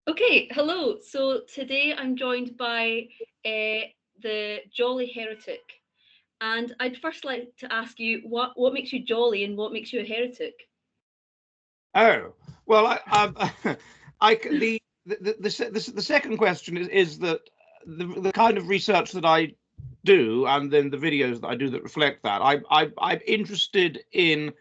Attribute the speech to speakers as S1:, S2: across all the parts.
S1: Okay, hello. So today I'm joined by the Jolly Heretic, and I'd first like to ask you what makes you jolly and what makes you a heretic.
S2: Oh, well, the second question is that the kind of research that I do, and then the videos that I do that reflect that, I'm interested in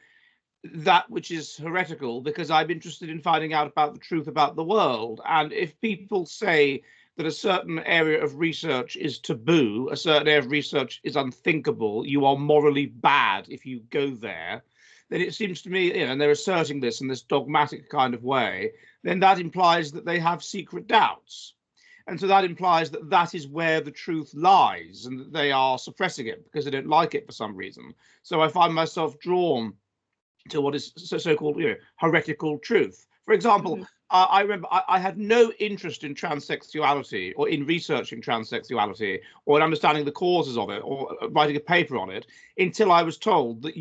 S2: that which is heretical because I'm interested in finding out about the truth about the world. And if people say that a certain area of research is taboo, a certain area of research is unthinkable, you are morally bad if you go there, then it seems to me, and they're asserting this in this dogmatic kind of way, then that implies that they have secret doubts. And so that implies that that is where the truth lies and that they are suppressing it because they don't like it for some reason. So I find myself drawn to what is so-called heretical truth. For example,
S1: Mhm.
S2: I remember I had no interest in transsexuality or in researching transsexuality or in understanding the causes of it or writing a paper on it until I was told that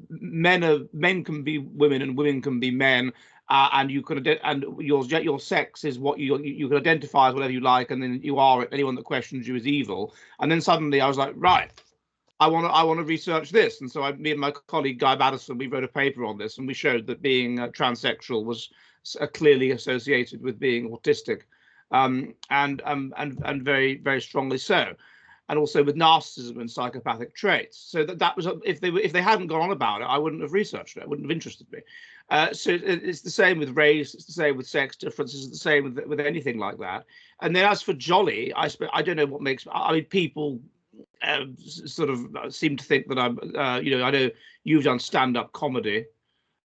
S2: men can be women and women can be men. And you can and your sex is what you can identify as whatever you like, and then you are it. Anyone that questions you is evil. And then suddenly I was like, right, I want to research this, and so me and my colleague Guy Madison, we wrote a paper on this, and we showed that being transsexual was clearly associated with being autistic, and very strongly so, and also with narcissism and psychopathic traits. So that was if they hadn't gone on about it, I wouldn't have researched it. It wouldn't have interested me. So it's the same with race. It's the same with sex differences. It's the same with anything like that. And then as for jolly, I don't know what makes. I mean, people sort of seem to think that I know you've done stand-up comedy,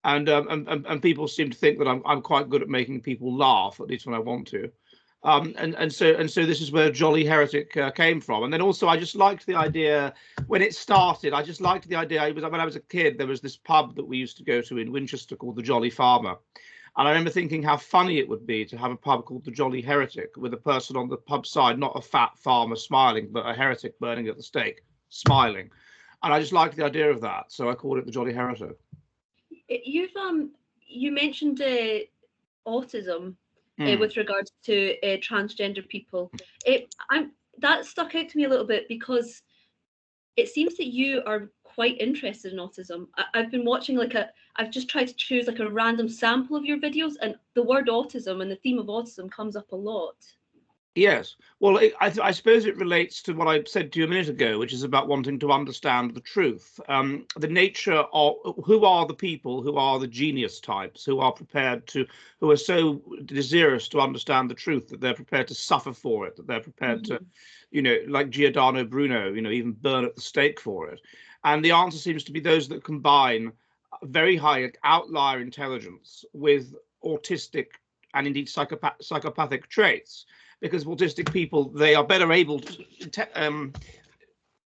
S2: and people seem to think that I'm quite good at making people laugh, at least when I want to. And so this is where Jolly Heretic came from. And then also I just liked the idea when it started. I just liked the idea. It was when I was a kid. There was this pub that we used to go to in Winchester called the Jolly Farmer, and I remember thinking how funny it would be to have a pub called the Jolly Heretic with a person on the pub side, not a fat farmer smiling, but a heretic burning at the stake, smiling. And I just liked the idea of that. So I called it the Jolly Heretic.
S1: You've you mentioned autism
S2: Mm.
S1: with regards to transgender people. I'm that stuck out to me a little bit because it seems that you are quite interested in autism. I've been watching I've just tried to choose like a random sample of your videos, and the word autism and the theme of autism comes up a lot.
S2: Yes. Well, I suppose it relates to what I said to you a minute ago, which is about wanting to understand the truth. The nature of who are the people who are the genius types, who are so desirous to understand the truth that they're prepared to suffer for it, that they're prepared to,
S1: Mhm.
S2: like Giordano Bruno, even burn at the stake for it. And the answer seems to be those that combine very high outlier intelligence with autistic and indeed psychopathic traits, because autistic people, they are better able to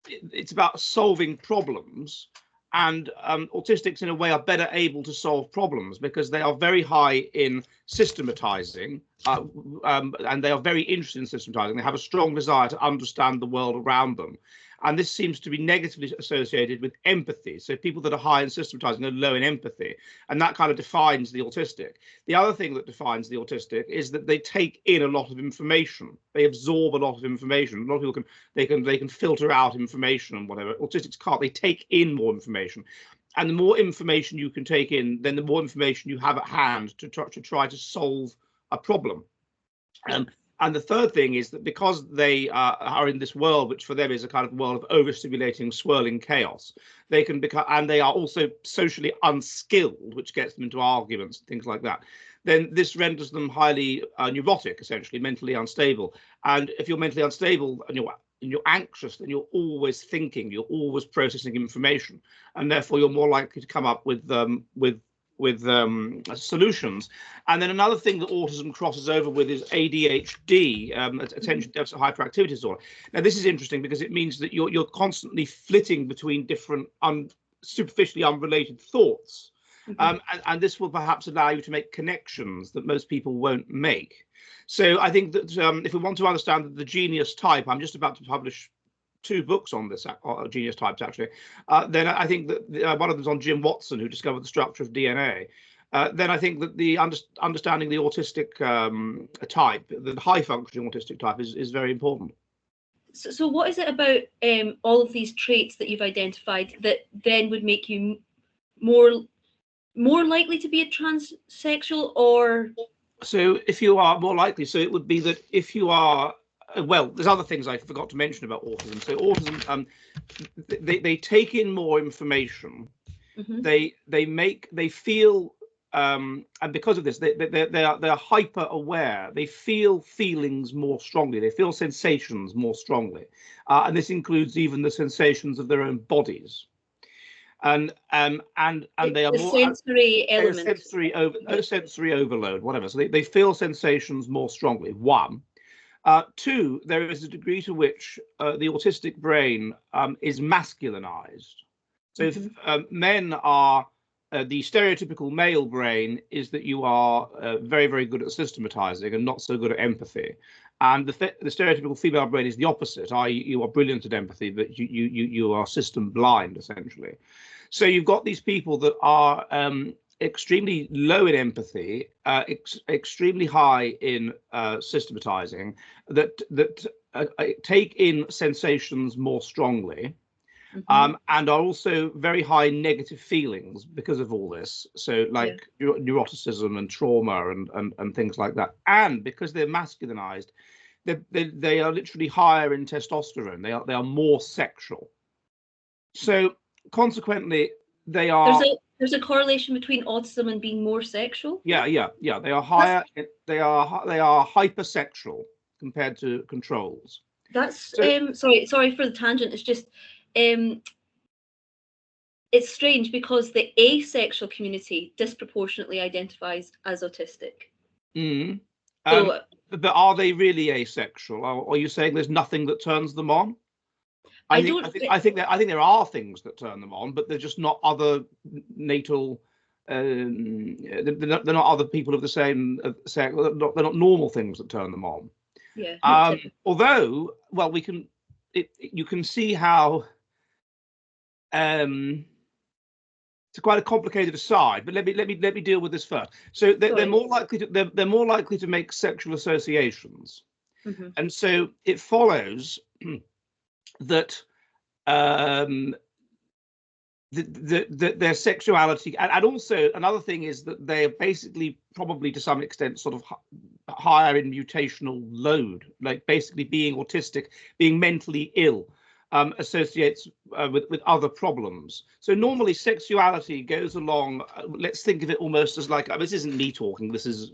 S2: it's about solving problems, and autistics in a way are better able to solve problems because they are very high in systematizing, and they are very interested in systematizing. They have a strong desire to understand the world around them, and this seems to be negatively associated with empathy. So people that are high in systematizing are low in empathy, and that kind of defines the autistic. The other thing that defines the autistic is that they take in a lot of information. They absorb a lot of information. A lot of people can they can filter out information and whatever. Autistics can't. They take in more information, and the more information you can take in, then the more information you have at hand to try to solve a problem.
S1: Yeah.
S2: Um, and the third thing is that because they are in this world, which for them is a kind of world of overstimulating, swirling chaos, they can become, and they are also socially unskilled, which gets them into arguments and things like that. Then this renders them highly neurotic, essentially mentally unstable. And if you're mentally unstable and you're anxious, then you're always thinking, you're always processing information, and therefore you're more likely to come up with solutions. And then another thing that autism crosses over with is ADHD,
S1: Mhm.
S2: attention deficit hyperactivity disorder. Now, this is interesting because it means that you're constantly flitting between different superficially unrelated thoughts.
S1: Mhm.
S2: And this will perhaps allow you to make connections that most people won't make. So I think that if we want to understand the genius type, I'm just about to publish two books on this genius types actually. Then I think that one of them is on Jim Watson, who discovered the structure of DNA. then I think that the understanding the autistic type, the high functioning autistic type, is very important.
S1: So what is it about all of these traits that you've identified that then would make you more likely to be a transsexual? Or
S2: so if you are more likely, so it would be that if you are, well, there's other things I forgot to mention about autism. So autism, they take in more information.
S1: mm-hmm.
S2: They feel, and because of this, they're hyper aware. They feel feelings more strongly. They feel sensations more strongly, and this includes even the sensations of their own bodies. And they are
S1: the
S2: more
S1: sensory element,
S2: sensory overload, whatever. So they feel sensations more strongly. One. Two, there is a degree to which the autistic brain is masculinized. So if men are, the stereotypical male brain is that you are very, very good at systematizing and not so good at empathy. And the stereotypical female brain is the opposite, i.e. you are brilliant at empathy, but you are system blind, essentially. So you've got these people that are extremely low in empathy, extremely high in systematizing, that take in sensations more strongly, and are also very high negative feelings because of all this. So like neuroticism and trauma and things like that. And because they're masculinized, they are literally higher in testosterone. They are more sexual. So consequently, they are.
S1: There's a correlation between autism and being more sexual.
S2: Yeah. They are higher. They are hypersexual compared to controls.
S1: That's sorry for the tangent. It's just it's strange because the asexual community disproportionately identifies as autistic.
S2: But are they really asexual? Or are you saying there's nothing that turns them on? I think there are things that turn them on, but they're just not other natal. They're not other people of the same sex. They're not normal things that turn them on.
S1: Yeah.
S2: Although, well, you can see how. It's quite a complicated aside, but let me deal with this first. So they're more likely to make sexual associations, and so it follows that their sexuality, and also another thing is that they are basically probably to some extent sort of higher in mutational load, like basically being autistic, being mentally ill. Associates with other problems. So normally sexuality goes along. Let's think of it almost as like, this isn't me talking. This is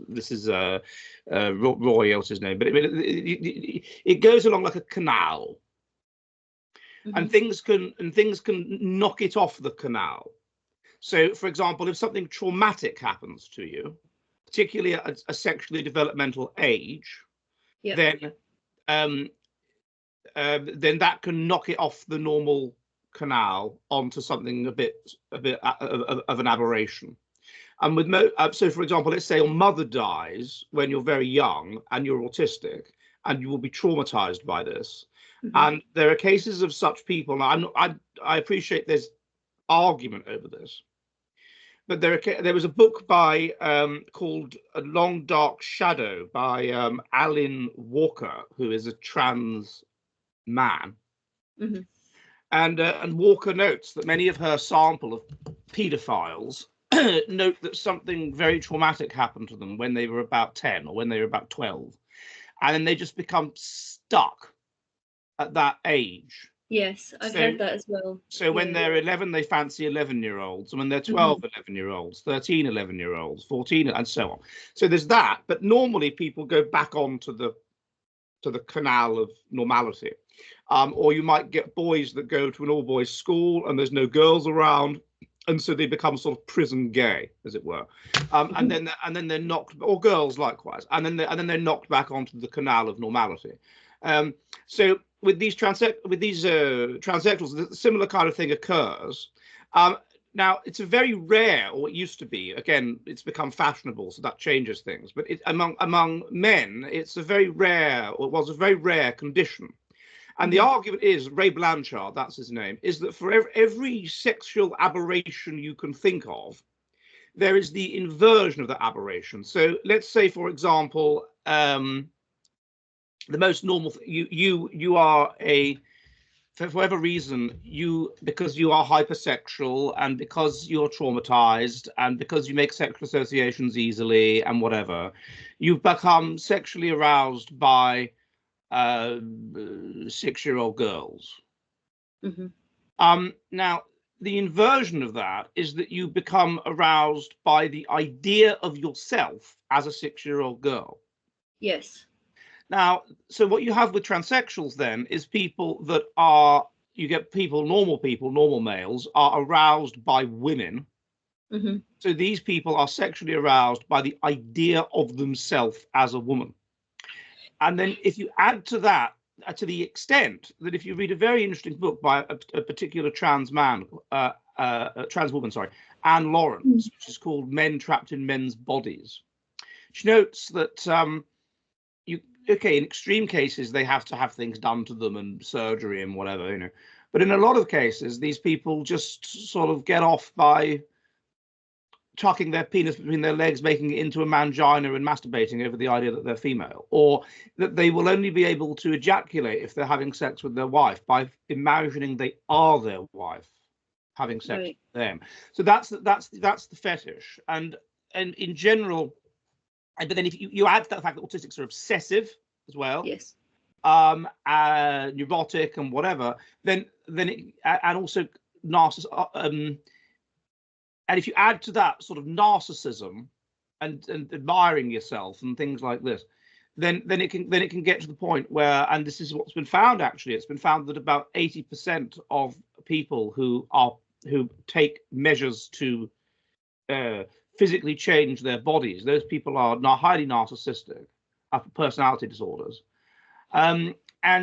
S2: Roy, else his name, but it goes along like a canal, and things can knock it off the canal. So, for example, if something traumatic happens to you, particularly at a sexually developmental age, then that can knock it off the normal canal onto something a bit of an aberration. And with so, for example, let's say your mother dies when you're very young and you're autistic, and you will be traumatized by this. And there are cases of such people. Now, I appreciate there's argument over this, but there was a book by called A Long Dark Shadow by Alan Walker, who is a trans man, and Walker notes that many of her sample of paedophiles note that something very traumatic happened to them when they were about 10 or when they were about 12, and then they just become stuck at that age.
S1: Yes, I've heard that as well.
S2: So when they're 11, they fancy 11-year-olds, and when they're 12, 11-year-olds, 13, 11-year-olds, 14, and so on. So there's that, but normally people go back onto the canal of normality. Or you might get boys that go to an all-boys school and there's no girls around, and so they become sort of prison gay, as it were. And then they're knocked, or girls likewise, and then they're knocked back onto the canal of normality. So with these transsexuals, a similar kind of thing occurs. Now, it's a very rare, or it used to be. Again, it's become fashionable, so that changes things. But among men, it's a very rare, or it was a very rare condition. And the argument is, Ray Blanchard, that's his name, is that for every sexual aberration you can think of, there is the inversion of the aberration. So let's say, for example, the most normal you are for whatever reason, because you are hypersexual and because you're traumatized and because you make sexual associations easily and whatever, you've become sexually aroused by 6-year-old girls. Now, the inversion of that is that you become aroused by the idea of yourself as a 6-year-old girl.
S1: Yes.
S2: Now, so what you have with transsexuals then is people that you get people, normal males are aroused by women. So these people are sexually aroused by the idea of themselves as a woman. And then if you add to that, to the extent that if you read a very interesting book by a particular trans woman, Anne Lawrence, which is called Men Trapped in Men's Bodies, she notes that in extreme cases, they have to have things done to them and surgery and whatever, But in a lot of cases, these people just sort of get off by tucking their penis between their legs, making it into a mangina and masturbating over the idea that they're female, or that they will only be able to ejaculate if they're having sex with their wife by imagining they are their wife having sex with them. So that's the fetish, and in general. But then if you add to that the fact that autistics are obsessive as well,
S1: yes,
S2: neurotic and whatever, then and also narcissism, and if you add to that sort of narcissism and admiring yourself and things like this, then it can get to the point where, and this is what's been found actually, it's been found that about 80% of people who take measures to physically change their bodies, those people are highly narcissistic, have personality disorders. And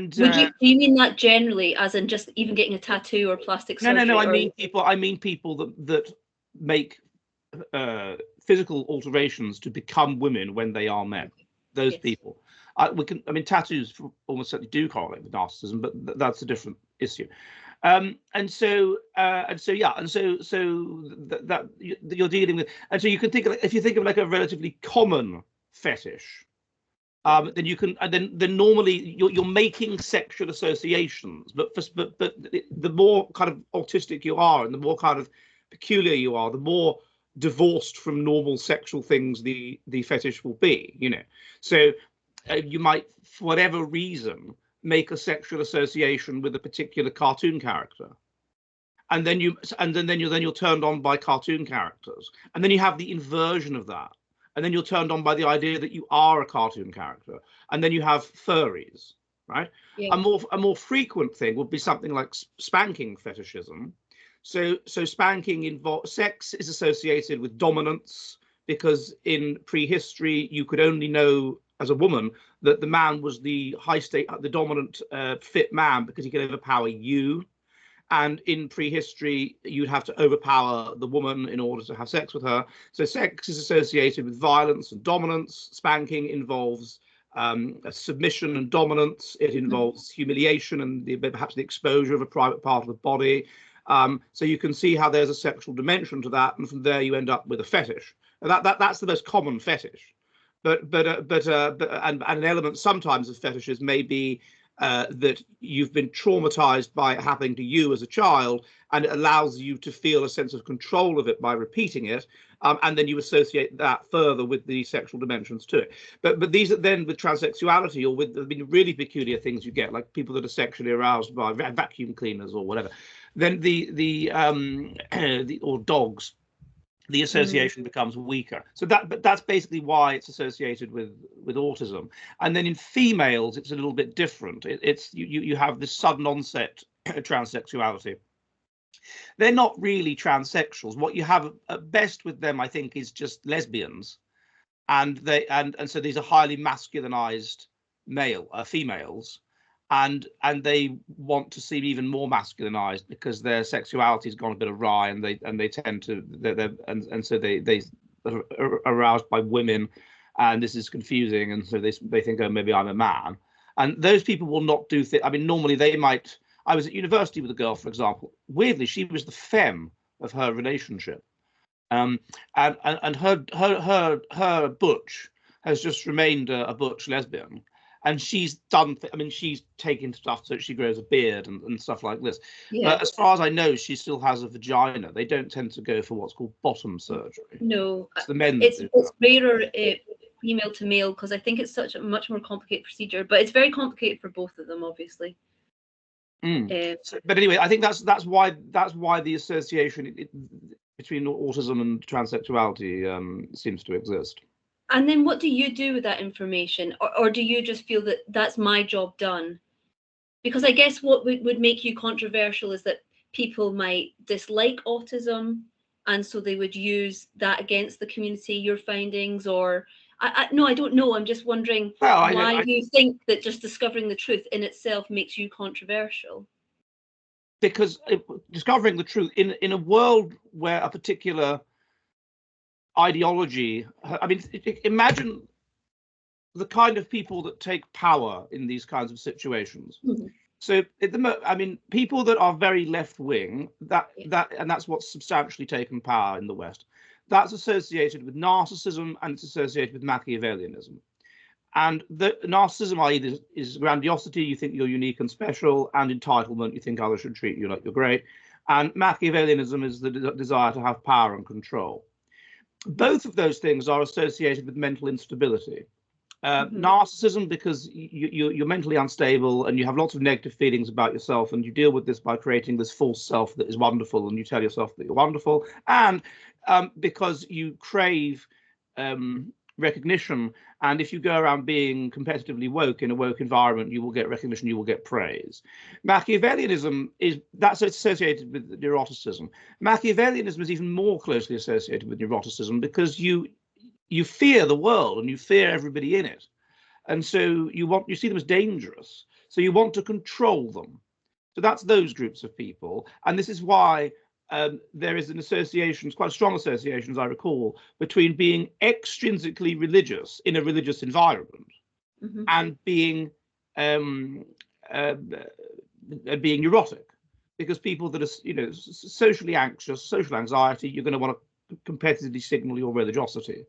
S1: do you mean that generally, as in just even getting a tattoo or plastic surgery?
S2: No. I mean people that make physical alterations to become women when they are men. Those people. Tattoos almost certainly do correlate with narcissism, but that's a different issue. So that you're dealing with, and so you can think of, if you think of like a relatively common fetish, then you can, and then normally you're making sexual associations, but the more kind of autistic you are and the more kind of peculiar you are, the more divorced from normal sexual things the fetish will be, So you might, for whatever reason, make a sexual association with a particular cartoon character, and then you're turned on by cartoon characters, and then you have the inversion of that, and then you're turned on by the idea that you are a cartoon character, and then you have furries, right? Yeah. A more frequent thing would be something like spanking fetishism. So spanking sex is associated with dominance, because in prehistory you could only know as a woman that the man was the the dominant fit man because he could overpower you. And in prehistory, you'd have to overpower the woman in order to have sex with her. So sex is associated with violence and dominance. Spanking involves submission and dominance. It involves humiliation and perhaps the exposure of a private part of the body. So you can see how there's a sexual dimension to that, and from there you end up with a fetish. And that's the most common fetish. But an element sometimes of fetishes may be that you've been traumatized by it happening to you as a child, and it allows you to feel a sense of control of it by repeating it, and then you associate that further with the sexual dimensions to it. But these are then with transsexuality, or with really peculiar things you get, like people that are sexually aroused by vacuum cleaners or whatever. Then or dogs. The association becomes weaker. So that's basically why it's associated with autism. And then in females, it's a little bit different. It's you have this sudden onset transsexuality. They're not really transsexuals. What you have at best with them, I think, is just lesbians, and so these are highly masculinized females. And they want to seem even more masculinized because their sexuality has gone a bit awry, and they tend to so they are aroused by women, and this is confusing, and so they think, oh, maybe I'm a man. And those people will not do things. I mean, normally they might. I was at university with a girl, for example. Weirdly, she was the femme of her relationship, And her butch has just remained a butch lesbian, and she's done. I mean, she's taken stuff so she grows a beard and stuff like this.
S1: Yeah.
S2: But as far as I know, she still has a vagina. They don't tend to go for what's called bottom surgery.
S1: No,
S2: It's the men.
S1: it's rarer female to male, because I think it's such a much more complicated procedure. But it's very complicated for both of them, obviously.
S2: But anyway, I think that's why the association between autism and transsexuality seems to exist.
S1: And then what do you do with that information, or do you just feel that that's my job done? Because I guess what would make you controversial is that people might dislike autism, and so they would use that against the community, your findings, or no, I don't know. I'm just wondering why you think that just discovering the truth in itself makes you controversial.
S2: Because discovering the truth in a world where a particular ideology, I mean, imagine the kind of people that take power in these kinds of situations. Mm-hmm. So I mean, people that are very left wing, and that's what's substantially taken power in the West. That's associated with narcissism, and it's associated with Machiavellianism. And the narcissism, i.e., is grandiosity. You think you're unique and special, and entitlement. You think others should treat you like you're great. And Machiavellianism is the desire to have power and control. Both of those things are associated with mental instability. Narcissism, because you're mentally unstable and you have lots of negative feelings about yourself, and you deal with this by creating this false self that is wonderful, and you tell yourself that you're wonderful, and because you crave recognition, and if you go around being competitively woke in a woke environment, you will get recognition, you will get praise. Machiavellianism that's associated with neuroticism. Machiavellianism is even more closely associated with neuroticism, because you fear the world and you fear everybody in it, and so you see them as dangerous, so you want to control them. So that's those groups of people, and this is why there is an association, quite a strong association, as I recall, between being extrinsically religious in a religious environment and being neurotic, because people that are socially anxious, social anxiety, you're going to want to competitively signal your religiosity.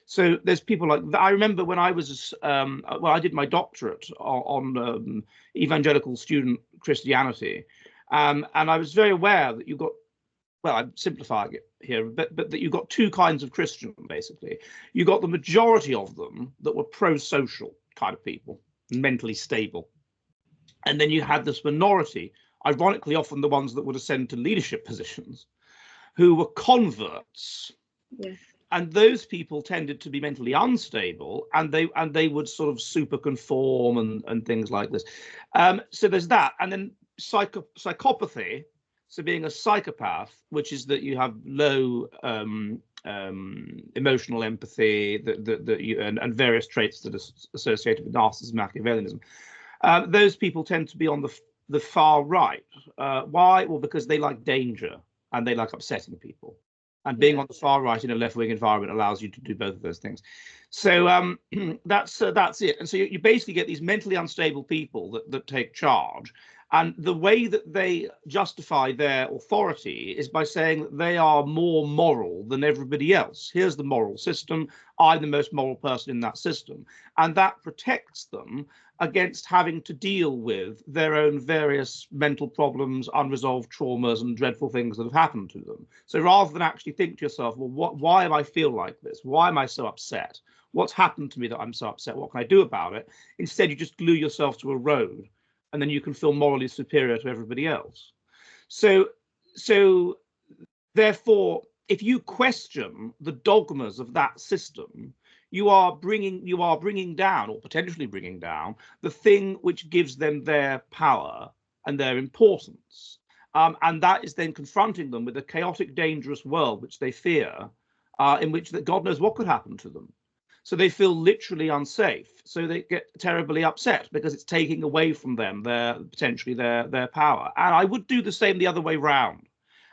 S2: So there's people like that. I remember when I was I did my doctorate on evangelical student Christianity, and I was very aware that you got, well, I'm simplifying it here, but that you got two kinds of Christian, basically. You got the majority of them that were pro-social kind of people, mentally stable. And then you had this minority, ironically often the ones that would ascend to leadership positions, who were converts.
S1: Yeah.
S2: And those people tended to be mentally unstable, and they would sort of super conform and things like this. So there's that. And then psychopathy, so being a psychopath, which is that you have low emotional empathy, that you and various traits that are associated with narcissism, Machiavellianism. Those people tend to be on the far right. Why? Well, because they like danger and they like upsetting people. And being on the far right in a left-wing environment allows you to do both of those things. So that's it. And so you basically get these mentally unstable people that take charge. And the way that they justify their authority is by saying that they are more moral than everybody else. Here's the moral system. I'm the most moral person in that system. And that protects them against having to deal with their own various mental problems, unresolved traumas, and dreadful things that have happened to them. So rather than actually think to yourself, well, why am I feel like this? Why am I so upset? What's happened to me that I'm so upset? What can I do about it? Instead, you just glue yourself to a road, and then you can feel morally superior to everybody else. So therefore, if you question the dogmas of that system, you are bringing down, or potentially bringing down, the thing which gives them their power and their importance. And that is then confronting them with a chaotic, dangerous world which they fear, in which that God knows what could happen to them. So they feel literally unsafe. So they get terribly upset because it's taking away from them potentially their power. And I would do the same the other way round.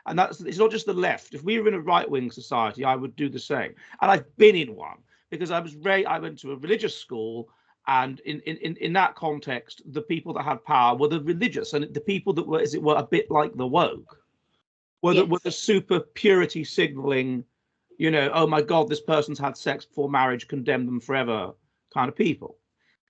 S2: And it's not just the left. If we were in a right-wing society, I would do the same. And I've been in one, because I went to a religious school, and in that context, the people that had power were the religious, and the people that were, as it were, a bit like the woke, were the super purity signaling you know, oh my God, this person's had sex before marriage, condemn them forever kind of people.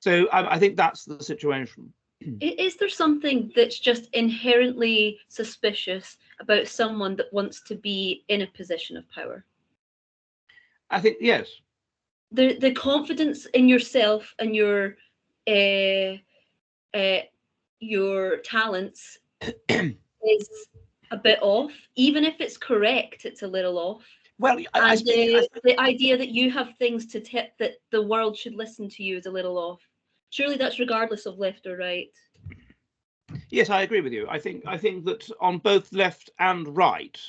S2: So I think that's the situation.
S1: Is there something that's just inherently suspicious about someone that wants to be in a position of power?
S2: I think, yes.
S1: The confidence in yourself and your talents is a bit off. Even if it's correct, it's a little off.
S2: Well,
S1: And the idea that you have things to tip that the world should listen to you is a little off. Surely that's regardless of left or right.
S2: Yes, I agree with you. I think that on both left and right,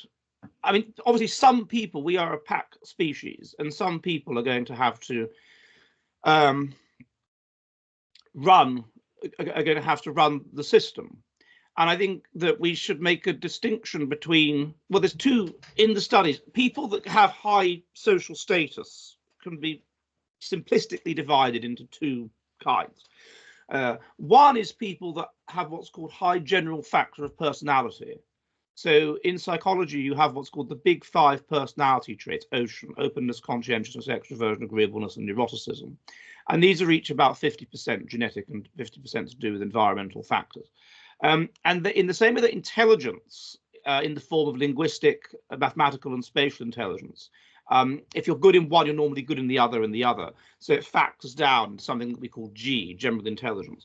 S2: I mean, obviously, some people, we are a pack species, and some people are going to have to are going to have to run the system. And I think that we should make a distinction between, well, there's two in the studies. People that have high social status can be simplistically divided into two kinds. One is people that have what's called high general factor of personality. So in psychology, you have what's called the big five personality traits: ocean, openness, conscientiousness, extroversion, agreeableness, and neuroticism. And these are each about 50% genetic and 50% to do with environmental factors. And in the same way that intelligence, in the form of linguistic, mathematical, and spatial intelligence, if you're good in one, you're normally good in the other and the other. So it factors down something that we call G, general intelligence.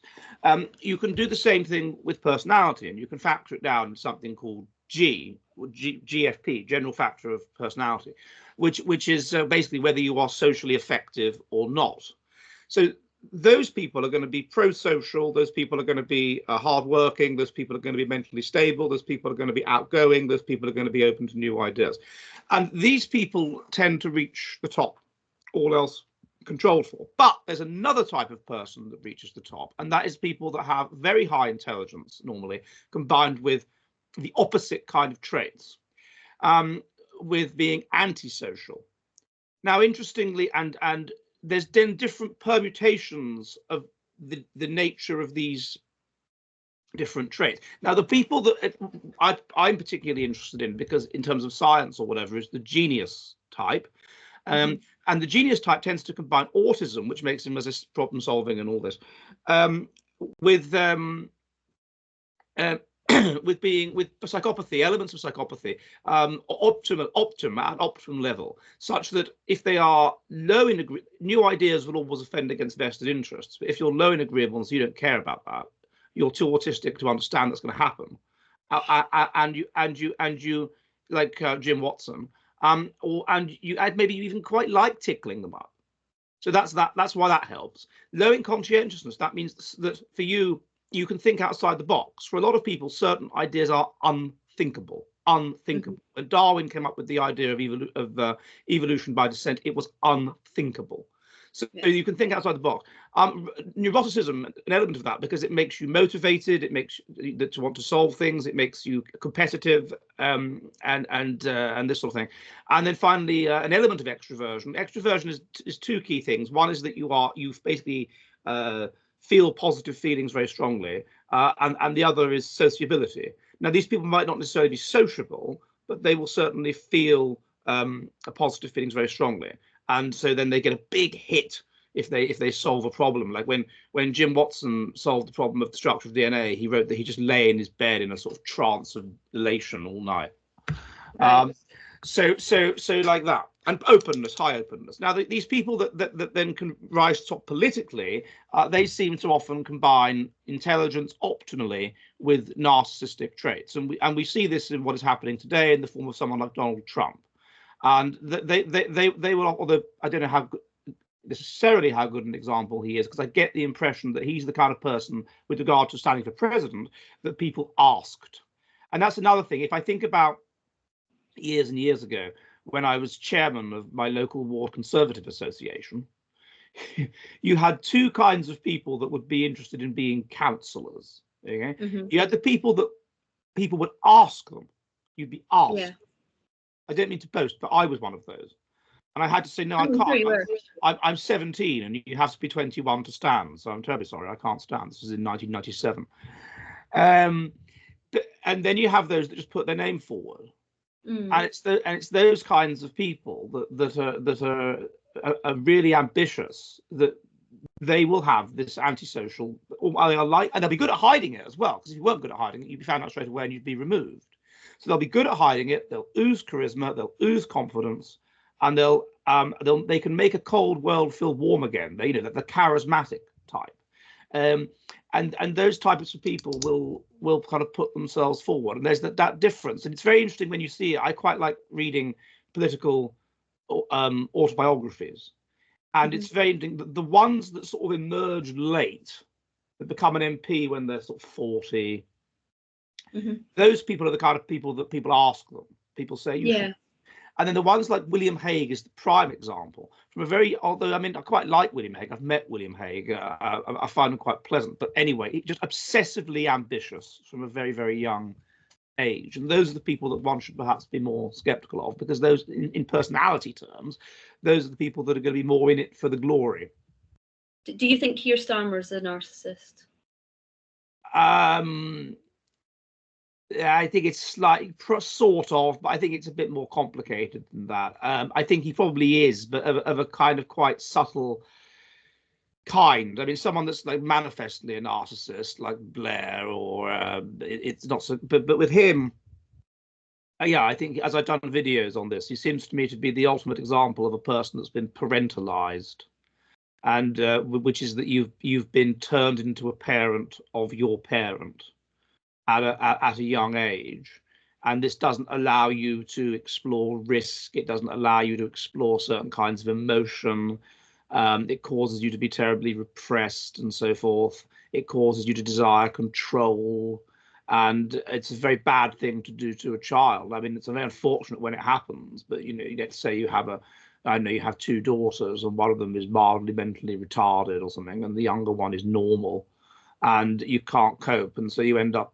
S2: You can do the same thing with personality, and you can factor it down to something called GFP, general factor of personality, which is basically whether you are socially effective or not. So those people are going to be pro-social, those people are going to be hardworking, those people are going to be mentally stable, those people are going to be outgoing, those people are going to be open to new ideas. And these people tend to reach the top, all else controlled for. But there's another type of person that reaches the top, and that is people that have very high intelligence, normally, combined with the opposite kind of traits, with being antisocial. Now, interestingly, and there's then different permutations of the nature of these different traits. Now, the people that I'm particularly interested in, because in terms of science or whatever, is the genius type. And the genius type tends to combine autism, which makes him as a problem solving and all this, with with psychopathy, elements of psychopathy, optimum level, such that if they are low in new ideas will always offend against vested interests. But if you're low in agreeableness, you don't care about that. You're too autistic to understand that's going to happen, and you like Jim Watson, and you maybe you even quite like tickling them up. So that's why that helps. Low in conscientiousness, that means that for you, you can think outside the box. For a lot of people, certain ideas are unthinkable. When Darwin came up with the idea of evolution by descent, it was unthinkable. So you can think outside the box. Neuroticism, an element of that, because it makes you motivated, it makes you to want to solve things, it makes you competitive, and this sort of thing. And then finally, an element of extroversion. Extroversion is two key things. One is that you basically feel positive feelings very strongly, and the other is sociability. Now, these people might not necessarily be sociable, but they will certainly feel positive feelings very strongly, and so then they get a big hit if they solve a problem. Like when Jim Watson solved the problem of the structure of DNA, he wrote that he just lay in his bed in a sort of trance of elation all night. Right. So like that. And openness, high openness. Now, these people that then can rise to top politically, they seem to often combine intelligence optimally with narcissistic traits, and we see this in what is happening today in the form of someone like Donald Trump. And they will, although I don't know how necessarily how good an example he is, because I get the impression that he's the kind of person, with regard to standing for president, that people asked. And that's another thing. If I think about years and years ago, when I was chairman of my local ward Conservative Association, you had two kinds of people that would be interested in being councillors. Okay? You had the people that people would ask them. You'd be asked. Yeah. I don't mean to boast, but I was one of those. And I had to say, no, I can't. I'm 17 and you have to be 21 to stand. So I'm terribly sorry, I can't stand. This was in 1997. And then you have those that just put their name forward. And it's those kinds of people that are really ambitious, that they will have this antisocial, and they'll be good at hiding it as well. Because if you weren't good at hiding it, you'd be found out straight away and you'd be removed. So they'll be good at hiding it. They'll ooze charisma. They'll ooze confidence, and they can make a cold world feel warm again. They, the charismatic type, and those types of people will kind of put themselves forward. And there's that difference, and it's very interesting when you see it. I quite like reading political autobiographies. And it's very interesting, the ones that sort of emerge late, that become an MP when they're sort of 40, those people are the kind of people that people ask them. People say, you should. And then the ones like William Hague is the prime example. Although, I mean, I quite like William Hague. I've met William Hague. I find him quite pleasant. But anyway, just obsessively ambitious from a very, very young age. And those are the people that one should perhaps be more skeptical of, because those, in personality terms, those are the people that are going to be more in it for the glory.
S1: Do you think Keir Starmer's a narcissist?
S2: I think it's slightly sort of, but I think it's a bit more complicated than that. I think he probably is, but of a kind of quite subtle kind. I mean, someone that's like manifestly a narcissist, like Blair, or it's not so. But with him, yeah, I think, as I've done videos on this, he seems to me to be the ultimate example of a person that's been parentalized, and which is that you've been turned into a parent of your parent at a young age, and this doesn't allow you to explore risk. It doesn't allow you to explore certain kinds of emotion. It causes you to be terribly repressed and so forth. It causes you to desire control, and it's a very bad thing to do to a child. I mean, it's very unfortunate when it happens, but let's say you have two daughters, and one of them is mildly mentally retarded or something, and the younger one is normal, and you can't cope, and so you end up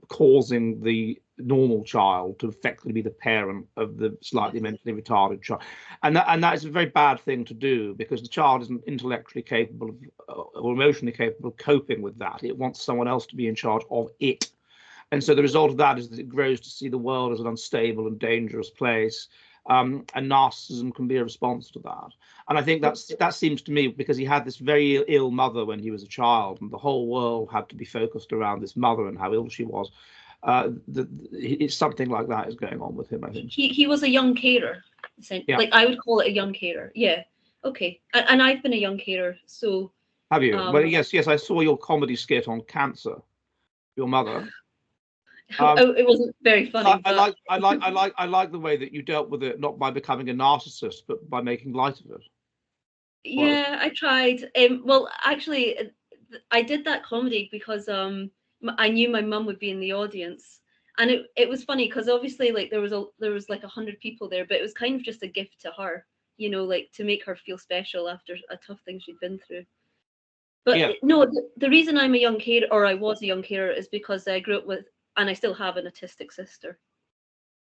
S2: causing the normal child to effectively be the parent of the slightly mentally retarded child, and that is a very bad thing to do, because the child isn't intellectually capable of or emotionally capable of coping with that. It wants someone else to be in charge of it, and so the result of that is that it grows to see the world as an unstable and dangerous place, and narcissism can be a response to that. And I think that seems to me, because he had this very ill mother when he was a child, and the whole world had to be focused around this mother and how ill she was. It's something like that is going on with him, I think.
S1: He was a young carer, essentially. Like, I would call it a young carer. Yeah. Okay. And I've been a young carer, so.
S2: Have you? Well, yes. I saw your comedy skit on cancer. Your mother.
S1: It wasn't very funny.
S2: I like the way that you dealt with it, not by becoming a narcissist, but by making light of it.
S1: Yeah, I tried. Well, actually, I did that comedy because I knew my mum would be in the audience, and it was funny because obviously, like, there was like 100 people there, but it was kind of just a gift to her, like, to make her feel special after a tough thing she'd been through. But no, the reason I'm a young carer, or I was a young carer, is because I grew up with, and I still have, an autistic sister.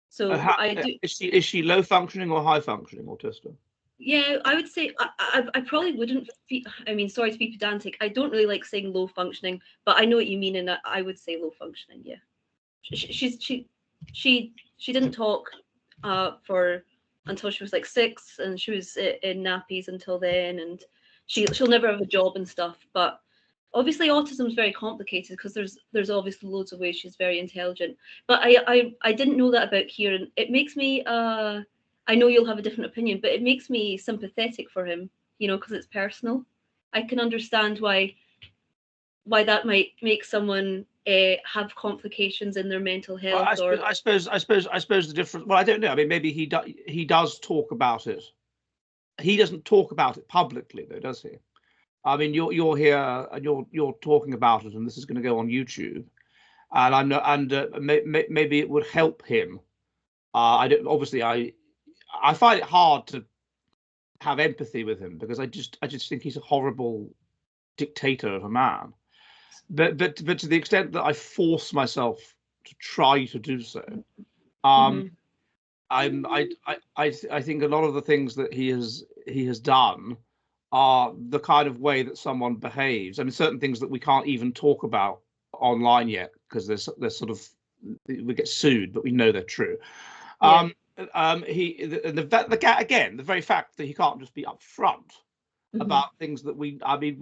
S1: So I do.
S2: Is she low functioning or high functioning autistic?
S1: Yeah, I would say I probably wouldn't. I mean, sorry to be pedantic. I don't really like saying low functioning, but I know what you mean, and I would say low functioning. Yeah, she didn't talk for until she was like 6, and she was in nappies until then, and she'll never have a job and stuff. But obviously, autism is very complicated because there's obviously loads of ways she's very intelligent. But I didn't know that about Kieran. It makes me I know you'll have a different opinion, but it makes me sympathetic for him, because it's personal. I can understand why that might make someone have complications in their mental health.
S2: Well, I suppose the difference. Well, I don't know. I mean, maybe he does talk about it. He doesn't talk about it publicly, though, does he? I mean, you're here and you're talking about it, and this is going to go on YouTube, and maybe it would help him. I find it hard to have empathy with him, because I just think he's a horrible dictator of a man. But to the extent that I force myself to try to do so, I think a lot of the things that he has done are the kind of way that someone behaves. I mean, certain things that we can't even talk about online yet, because there's sort of, we get sued, but we know they're true.
S1: Yeah.
S2: Again, the very fact that he can't just be upfront about things that we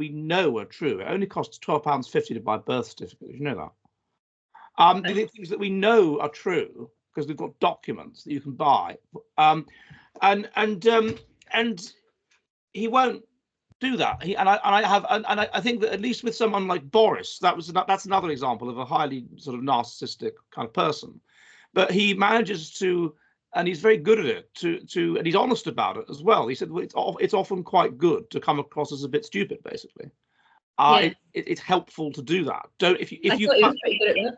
S2: know are true. It only costs £12.50 to buy a birth certificate. Did you know that? The things that we know are true because we've got documents that you can buy, and he won't do that. I think that at least with someone like Boris, that's another example of a highly sort of narcissistic kind of person. But he manages to, and he's very good at it, and he's honest about it as well. He said, well, it's often quite good to come across as a bit stupid, basically. It's helpful to do that.
S1: I thought he was pretty good at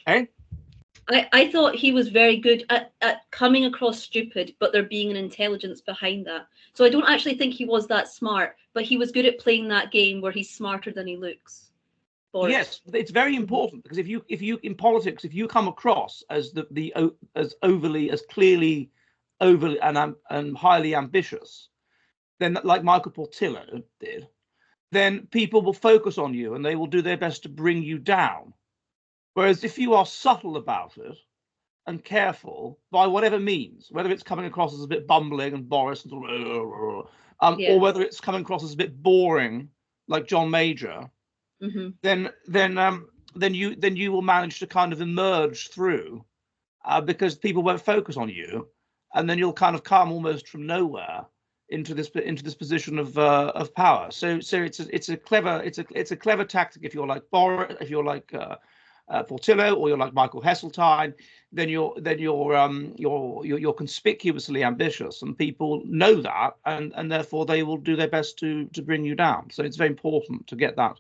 S1: that. I thought he was very good at coming across stupid, but there being an intelligence behind that. So I don't actually think he was that smart, but he was good at playing that game where he's smarter than he looks.
S2: Yes, it's very important, because if you in politics, if you come across as as clearly overly and highly ambitious, then like Michael Portillo did, then people will focus on you and they will do their best to bring you down. Whereas if you are subtle about it and careful by whatever means, whether it's coming across as a bit bumbling and Boris, or whether it's coming across as a bit boring like John Major, then you will manage to kind of emerge through, because people won't focus on you, and then you'll kind of come almost from nowhere into this position of power. So it's a clever tactic if you're like Boris, if you're like Portillo, or you're like Michael Heseltine. Then you're conspicuously ambitious, and people know that, and therefore they will do their best to bring you down. So it's very important to get that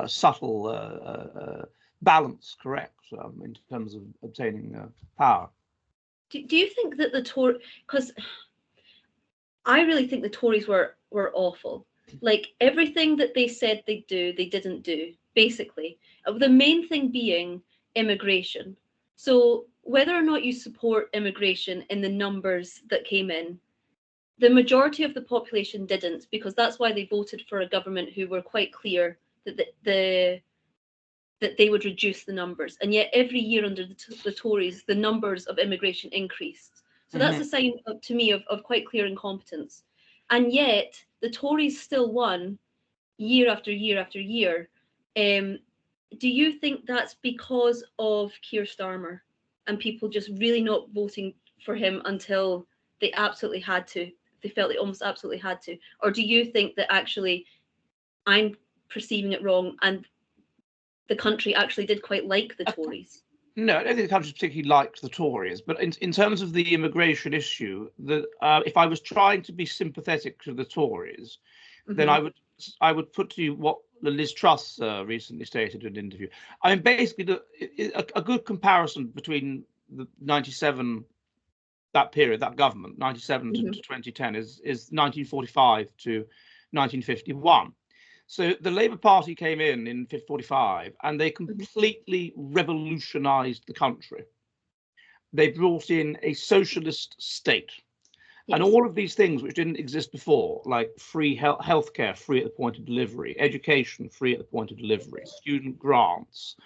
S2: subtle balance correct in terms of obtaining power.
S1: Do you think that the Tories, because I really think the Tories were awful. Like, everything that they said they'd do, they didn't do, basically. The main thing being immigration. So whether or not you support immigration in the numbers that came in, the majority of the population didn't, because that's why they voted for a government who were quite clear that that they would reduce the numbers. And yet every year under the Tories, the numbers of immigration increased. So that's a sign to me of quite clear incompetence. And yet the Tories still won year after year after year. Do you think that's because of Keir Starmer and people just really not voting for him until they absolutely had to? They felt they almost absolutely had to. Or do you think that actually I'm perceiving it wrong and the country actually did quite like the Tories?
S2: No, I don't think the country particularly liked the Tories, but in terms of the immigration issue, if I was trying to be sympathetic to the Tories, then I would put to you what Liz Truss recently stated in an interview. I mean, basically, a good comparison between the 97, that period, that government, 97 to 2010, is 1945 to 1951. So the Labour Party came in 45, and they completely revolutionised the country. They brought in a socialist state. Yes. And all of these things which didn't exist before, like free healthcare, free at the point of delivery, education, free at the point of delivery, student grants,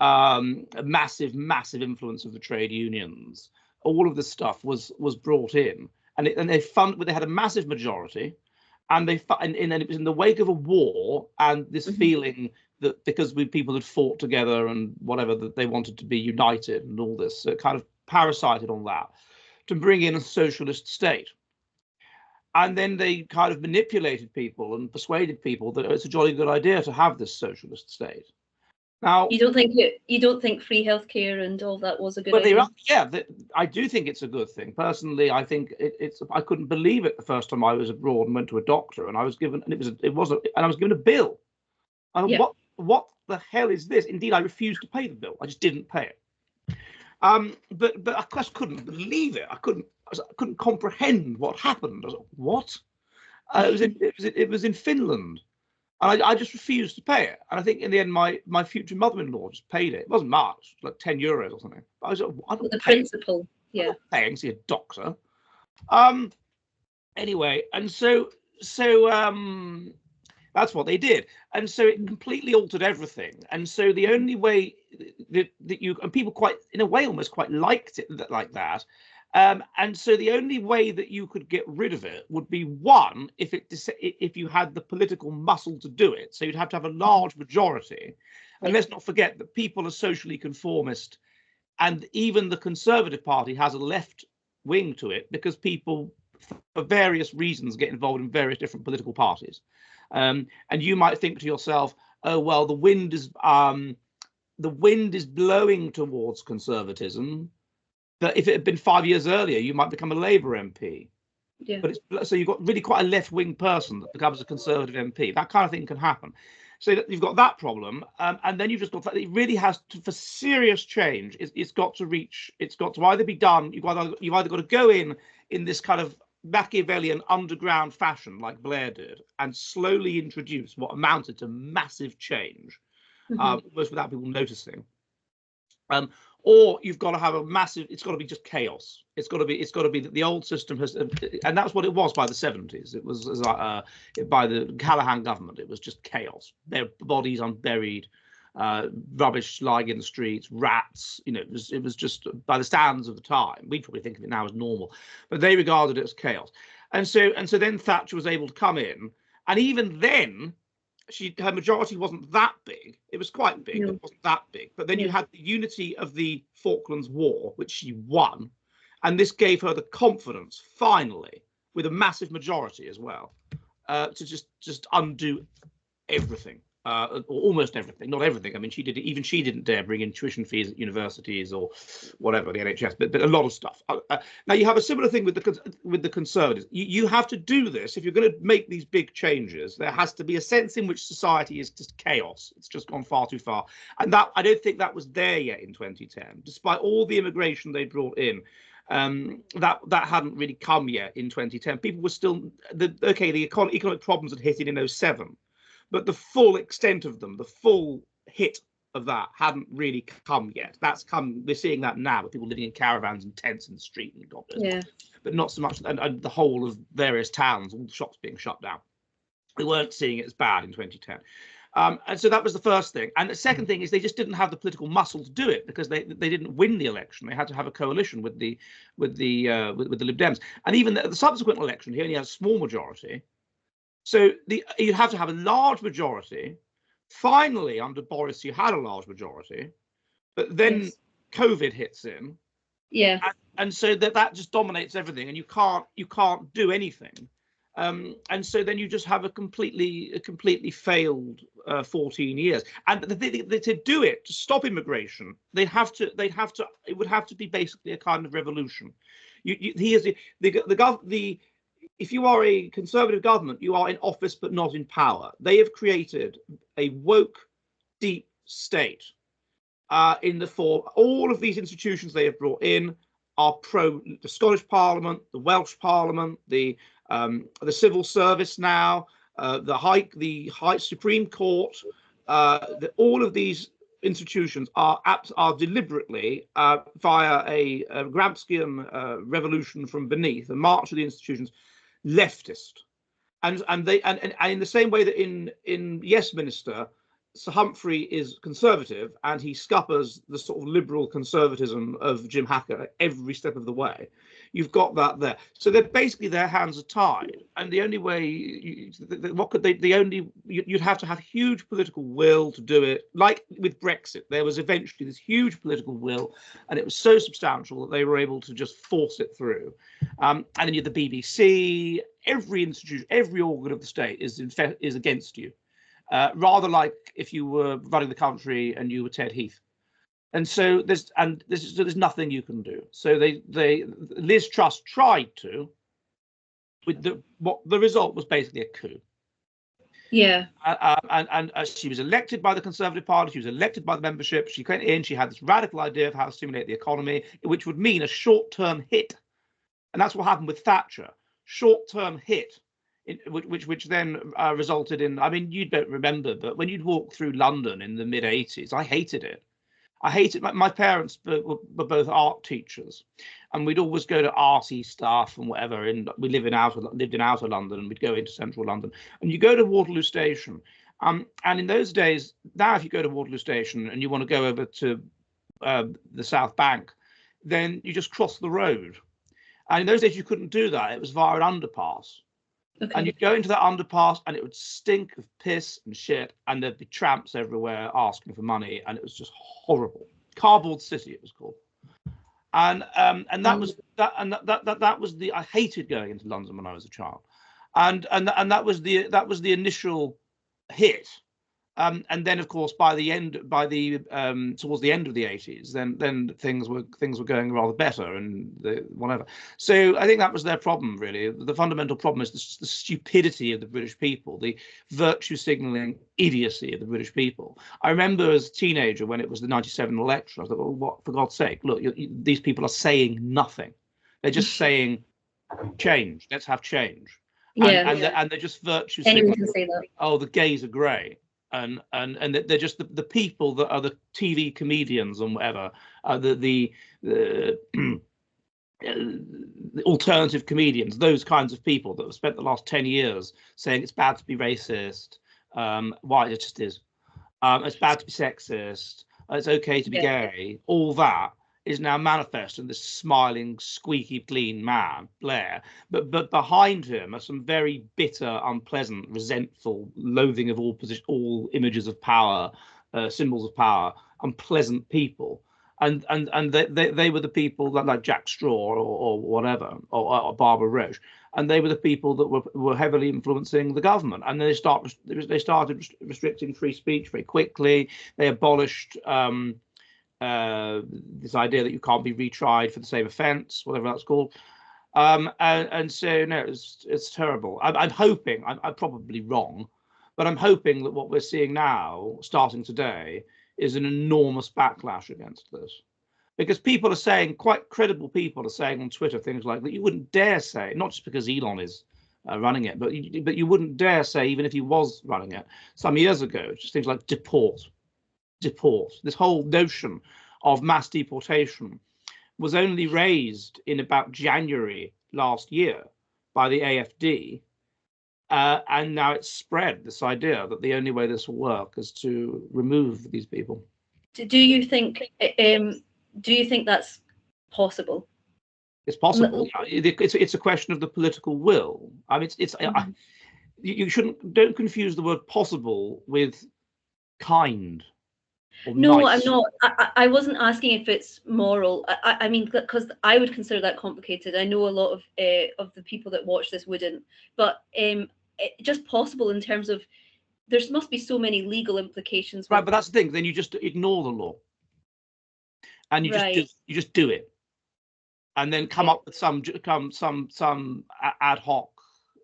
S2: a massive influence of the trade unions. All of this stuff was brought in, and they had a massive majority. And it was in the wake of a war and this feeling that because people had fought together and whatever, that they wanted to be united and all this, so it kind of parasited on that to bring in a socialist state. And then they kind of manipulated people and persuaded people that it's a jolly good idea to have this socialist state. Now, you don't
S1: think free healthcare and all that was a good idea?
S2: I do think it's a good thing. Personally, I think I couldn't believe it the first time I was abroad and went to a doctor, and I was given a bill. What the hell is this? Indeed, I refused to pay the bill. I just didn't pay it. But I just couldn't believe it. I couldn't comprehend what happened. I was like, what? It was in Finland. And I just refused to pay it. And I think in the end, my future mother-in-law just paid it. It wasn't much, like €10 or something. But I was like, I don't
S1: the principle,
S2: yeah. I'm not paying to see a doctor. Anyway, and so That's what they did. And so it completely altered everything. And so the only way that you, and people quite, in a way, almost quite liked it like that. And so the only way that you could get rid of it would be, one, if you had the political muscle to do it. So you'd have to have a large majority. And let's not forget that people are socially conformist, and even the Conservative Party has a left wing to it, because people, for various reasons, get involved in various different political parties. And you might think to yourself, oh well, the wind is blowing towards conservatism. But if it had been 5 years earlier, you might become a Labour MP.
S1: Yeah.
S2: But so you've got really quite a left-wing person that becomes a Conservative MP. That kind of thing can happen. So you've got that problem, and then you've just got that it really has to, for serious change, it's got to either be done. You've either got to go in this kind of Machiavellian underground fashion like Blair did, and slowly introduce what amounted to massive change, almost without people noticing. Or you've got to have a massive, it's got to be just chaos. It's got to be that the old system has, and that's what it was by the 70s. It was by the Callaghan government. It was just chaos. Their bodies unburied, rubbish lying in the streets, rats. It was just, by the standards of the time. We probably think of it now as normal, but they regarded it as chaos. And so then Thatcher was able to come in, and even then, her majority wasn't that big. It was quite big, but it wasn't that big. But then you had the unity of the Falklands War, which she won, and this gave her the confidence, finally, with a massive majority as well, to just undo everything, or almost everything. Not everything. I mean, she didn't dare bring in tuition fees at universities or whatever, the NHS, but a lot of stuff. Now you have a similar thing with the Conservatives. You have to do this if you're going to make these big changes. There has to be a sense in which society is just chaos. It's just gone far too far, and that I don't think that was there yet in 2010, despite all the immigration they brought in. That hadn't really come yet in 2010. People were still the economic problems had hit in 07. But the full extent of them, the full hit of that, hadn't really come yet. That's come. We're seeing that now with people living in caravans and tents in the street and God knows what. But not so much. And the whole of various towns, all the shops being shut down. We weren't seeing it as bad in 2010. And so that was the first thing. And the second thing is they just didn't have the political muscle to do it, because they didn't win the election. They had to have a coalition with the Lib Dems. And even the subsequent election, he only had a small majority. So you have to have a large majority. Finally, under Boris, you had a large majority, but then COVID hits in.
S1: Yeah.
S2: And so that just dominates everything, and you can't do anything. And so then you just have a completely failed 14 years. And to do it, to stop immigration, it would have to be basically a kind of revolution. If you are a Conservative government, you are in office but not in power. They have created a woke, deep state in the form. All of these institutions they have brought in are pro the Scottish Parliament, the Welsh Parliament, the civil service now, the High Supreme Court. All of these institutions are deliberately via a Gramscian revolution from beneath, a march of the institutions, leftist, and in the same way that in Yesminster, Sir Humphrey is conservative and he scuppers the sort of liberal conservatism of Jim Hackett every step of the way. You've got that there. So they're basically, their hands are tied, and the only way you'd have to have huge political will to do it. Like with Brexit, there was eventually this huge political will, and it was so substantial that they were able to just force it through. And then you have the BBC, every institution, every organ of the state is against you. Rather like if you were running the country and you were Ted Heath. And so there's nothing you can do. So Liz Truss tried to, with the result was basically a coup.
S1: Yeah.
S2: And she was elected by the Conservative Party. She was elected by the membership. She went in. She had this radical idea of how to stimulate the economy, which would mean a short-term hit. And that's what happened with Thatcher. Short-term hit. Which then resulted in, I mean, you don't remember, but when you'd walk through London in the mid-80s, I hated it. I hated my parents were both art teachers, and we'd always go to arty stuff and whatever. And we lived in outer London, and we'd go into central London. And you go to Waterloo Station, and in those days, now if you go to Waterloo Station and you want to go over to the South Bank, then you just cross the road. And in those days, you couldn't do that. It was via an underpass.
S1: Okay.
S2: And you'd go into that underpass and it would stink of piss and shit, and there'd be tramps everywhere asking for money, and it was just horrible. Cardboard City, it was called. And that was that was the I hated going into London when I was a child, and that was the initial hit. And then, of course, towards the end of the 80s, then things were going rather better, and whatever. So I think that was their problem, really. The fundamental problem is the stupidity of the British people, the virtue signalling idiocy of the British people. I remember as a teenager when it was the '97 election, I thought, well, what, for God's sake, look, these people are saying nothing. They're just saying change. Let's have change. And they're just virtue signaling.
S1: Anyone can say that.
S2: Oh, the gays are grey. And they're just the people that are the TV comedians and whatever, the alternative comedians, those kinds of people that have spent the last 10 years saying it's bad to be racist, why it just is, it's bad to be sexist, it's okay to be gay, all that is now manifest in this smiling, squeaky clean man, Blair. But behind him are some very bitter, unpleasant, resentful, loathing of all images of power, symbols of power, unpleasant people. And they were the people that, like Jack Straw or whatever, or Barbara Roche, and they were the people that were heavily influencing the government. And they started restricting free speech very quickly. They abolished this idea that you can't be retried for the same offence, whatever that's called, and so no, it's terrible. I'm hoping, I'm probably wrong, but I'm hoping that what we're seeing now, starting today, is an enormous backlash against this, because people are saying, quite credible people are saying on Twitter things like that you wouldn't dare say, not just because Elon is running it, but you wouldn't dare say even if he was running it some years ago. Just things like deport. This whole notion of mass deportation was only raised in about January last year by the AfD, and now it's spread, this idea that the only way this will work is to remove these people.
S1: Do you think that's possible?
S2: It's possible. It's a question of the political will. I mean, you don't confuse the word possible with kind.
S1: No,
S2: nice.
S1: I'm not. I wasn't asking if it's moral. I mean, because I would consider that complicated. I know a lot of the people that watch this wouldn't, but just possible in terms of there must be so many legal implications.
S2: Right, but that's the thing. Then you just ignore the law, and you just do it, and then come up with some ad hoc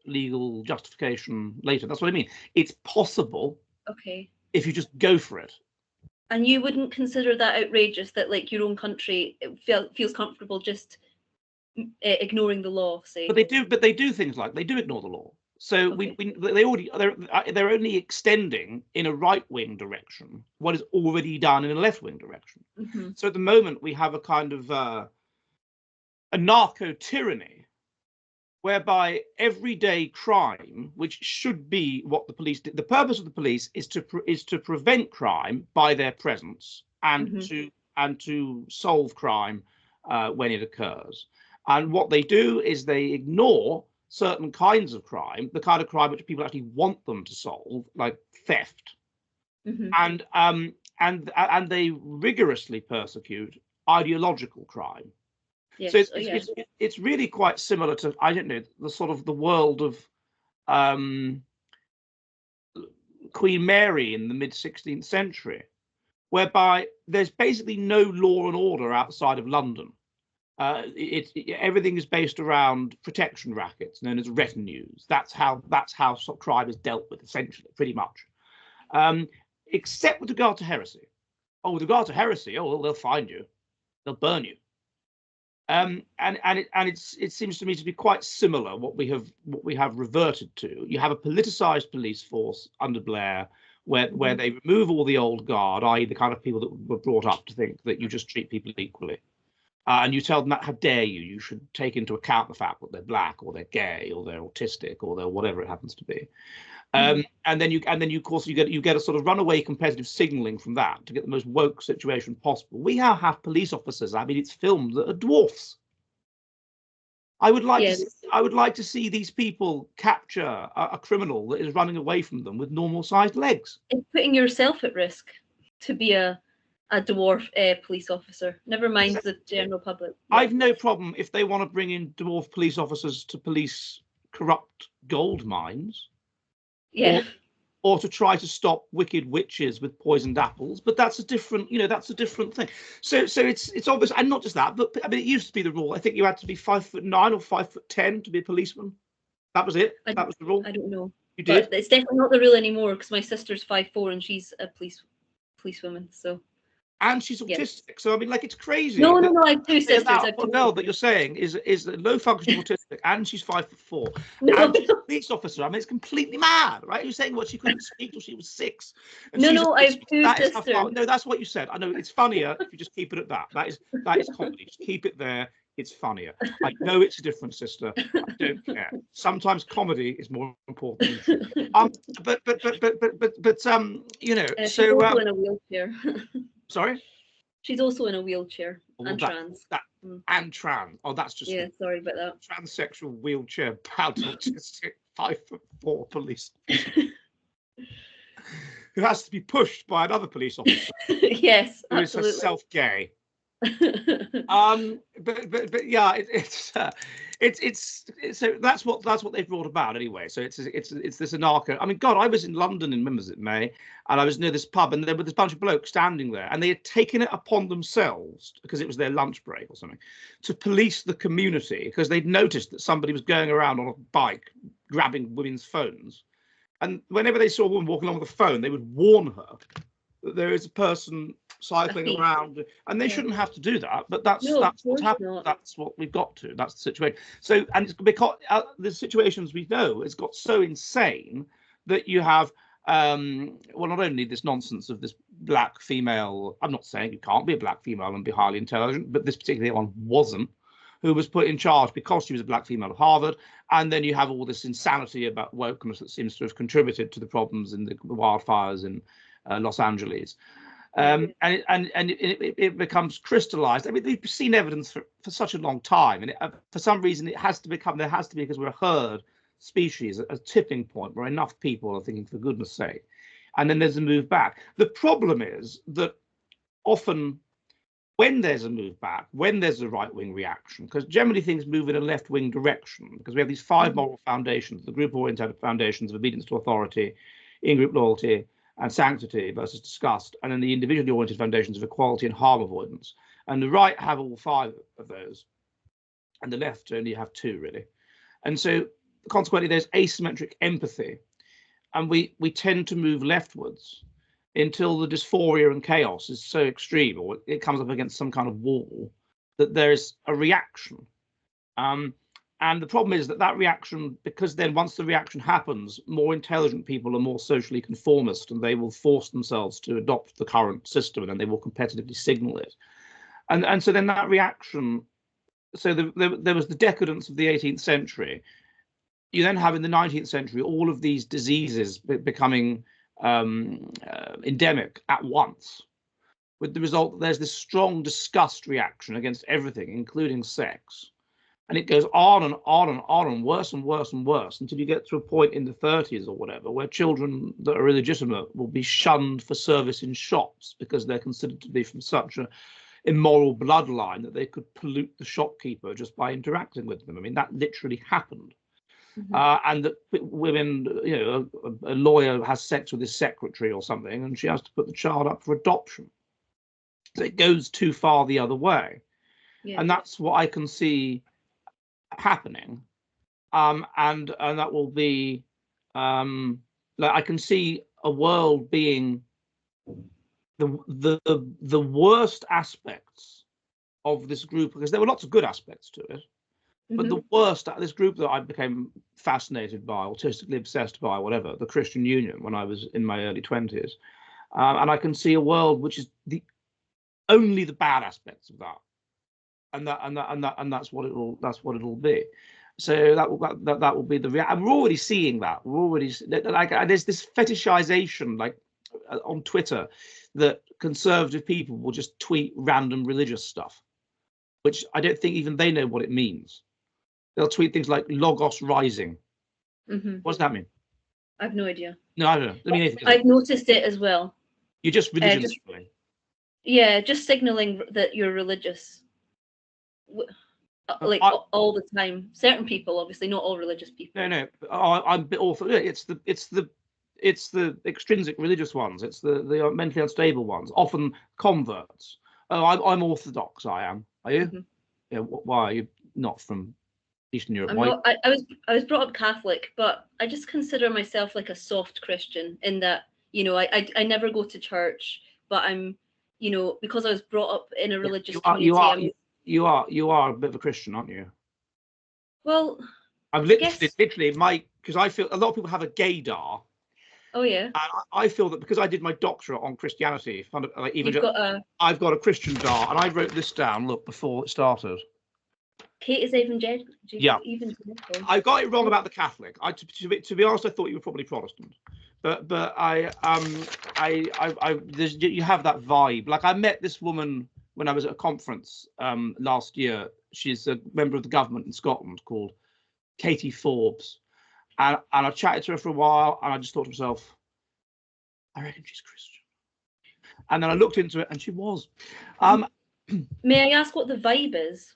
S2: legal justification later. That's what I mean. It's possible.
S1: Okay.
S2: If you just go for it.
S1: And you wouldn't consider that outrageous that, like, your own country feels comfortable just ignoring the law, say?
S2: But they do things like they do ignore the law. So
S1: Okay.
S2: they're only extending in a right-wing direction what is already done in a left-wing direction.
S1: Mm-hmm.
S2: So at the moment we have a kind of a narco-tyranny, whereby everyday crime, which should be what the police do, the purpose of the police is to prevent crime by their presence and to solve crime when it occurs. And what they do is they ignore certain kinds of crime, the kind of crime which people actually want them to solve, like theft, and they rigorously persecute ideological crime. Yes. So it's really quite similar to, I don't know, the sort of the world of Queen Mary in the mid-16th century, whereby there's basically no law and order outside of London. Everything is based around protection rackets known as retinues. That's how crime is dealt with, essentially, pretty much, except with regard to heresy. Oh, with regard to heresy, well, they'll find you, they'll burn you. And it seems to me to be quite similar what we have reverted to. You have a politicized police force under Blair, where they remove all the old guard, i.e. the kind of people that were brought up to think that you just treat people equally. And you tell them that, how dare you? You should take into account the fact that they're black or they're gay or they're autistic or they're whatever it happens to be. And then you of course you get a sort of runaway competitive signaling from that to get the most woke situation possible. We now have police officers. I mean, it's filmed that are dwarfs. I would like to see these people capture a criminal that is running away from them with normal sized legs.
S1: It's putting yourself at risk to be a dwarf police officer. Never mind the general public.
S2: I've no problem if they want to bring in dwarf police officers to police corrupt gold mines.
S1: Yeah.
S2: Or to try to stop wicked witches with poisoned apples, but that's a different, that's a different thing. So it's obvious, and not just that, but I mean, it used to be the rule. I think you had to be 5'9" or 5'10" to be a policeman. That was it. That was the rule.
S1: I don't know.
S2: You did.
S1: But it's definitely not the rule anymore because my sister's 5'4" and she's a policewoman. So.
S2: And she's autistic, so I mean, like, it's crazy.
S1: No, I have two sisters.
S2: No, but you're saying is low functioning autistic, and she's 5'4",
S1: no.
S2: and she's a police officer. I mean, it's completely mad, right? You're saying what, she couldn't speak till she was 6.
S1: No, I have two sisters.
S2: No, that's what you said. I know it's funnier if you just keep it at that. That is comedy. Just keep it there. It's funnier. I know it's a different, sister. I don't care. Sometimes comedy is more important. But
S1: she's also in a wheelchair.
S2: Sorry?
S1: She's also in a wheelchair and trans.
S2: And trans. Oh, that's just
S1: sorry about that.
S2: Transsexual wheelchair bound autistic 5'4" police who has to be pushed by another police officer.
S1: Yes,
S2: who
S1: absolutely.
S2: Is herself gay. But yeah, it's so that's what they've brought about anyway. So it's this anarcho. I mean, God, I was in London in May, and I was near this pub, and there were this bunch of blokes standing there, and they had taken it upon themselves, because it was their lunch break or something, to police the community because they'd noticed that somebody was going around on a bike grabbing women's phones, and whenever they saw a woman walking along with a phone, they would warn her that there is a person cycling around, and they shouldn't have to do that, but that's what's happened. That's what we've got to. That's the situation. So, and it's because the situations we know has got so insane that you have well, not only this nonsense of this black female. I'm not saying you can't be a black female and be highly intelligent, but this particular one wasn't, who was put in charge because she was a black female at Harvard. And then you have all this insanity about wokeness that seems to have contributed to the problems in the wildfires in Los Angeles. And it becomes crystallized. I mean, we've seen evidence for such a long time, and for some reason there has to be, because we're a herd species, a tipping point where enough people are thinking, for goodness sake, and then there's a move back. The problem is that often when there's a move back, when there's a right-wing reaction, because generally things move in a left-wing direction, because we have these 5 moral foundations: the group-oriented foundations of obedience to authority, in-group loyalty, and sanctity versus disgust, and then the individually oriented foundations of equality and harm avoidance. And the right have all 5 of those, and the left only have 2, really. And so consequently, there's asymmetric empathy, and we tend to move leftwards until the dysphoria and chaos is so extreme, or it comes up against some kind of wall, that there's a reaction. And the problem is that reaction, because then once the reaction happens, more intelligent people are more socially conformist, and they will force themselves to adopt the current system, and then they will competitively signal it. And so then that reaction, so there was the decadence of the 18th century. You then have in the 19th century all of these diseases becoming endemic at once, with the result that there's this strong disgust reaction against everything, including sex. And it goes on and on and on, and worse and worse and worse, until you get to a point in the 30s or whatever, where children that are illegitimate will be shunned for service in shops because they're considered to be from such a immoral bloodline that they could pollute the shopkeeper just by interacting with them. I mean, that literally happened. And that women, a lawyer has sex with his secretary or something, and she has to put the child up for adoption. So it goes too far the other way. Yeah. And that's what I can see happening. And that will be, like, I can see a world being the worst aspects of this group, because there were lots of good aspects to it, But the worst, this group that I became fascinated by, autistically obsessed by, whatever, the Christian Union, when I was in my early 20s. And I can see a world which is only the bad aspects of that. And that's what it'll be. So that will be the reality. And we're already seeing that. We're already like there's this fetishization, like on Twitter, that conservative people will just tweet random religious stuff, which I don't think even they know what it means. They'll tweet things like Logos Rising. What does that mean?
S1: I've no idea.
S2: No, I don't know. I mean,
S1: I've noticed it as well.
S2: You're just religion.
S1: Yeah, just signaling that you're religious. Like all the time. Certain people, obviously, not all religious people.
S2: No. I'm a bit awful. It's the extrinsic religious ones. It's the mentally unstable ones. Often converts. Oh, I'm Orthodox. I am. Are you? Yeah. Why are you not from Eastern Europe?
S1: I was brought up Catholic, but I just consider myself like a soft Christian in that, I never go to church, but I'm, because I was brought up in a religious community.
S2: You are a bit of a Christian, aren't you?
S1: Well,
S2: I've literally because I feel a lot of people have a gaydar.
S1: Oh yeah.
S2: And I feel that because I did my doctorate on Christianity, I've got a Christian dar, and I wrote this down. Look, before it started.
S1: Kate is evangelical.
S2: Yeah. I got it wrong about the Catholic. To be honest, I thought you were probably Protestant, but you have that vibe. Like I met this woman when I was at a conference last year. She's a member of the government in Scotland called Katie Forbes, and I chatted to her for a while, and I just thought to myself, I reckon she's Christian. And then I looked into it, and she was.
S1: May I ask what the vibe is?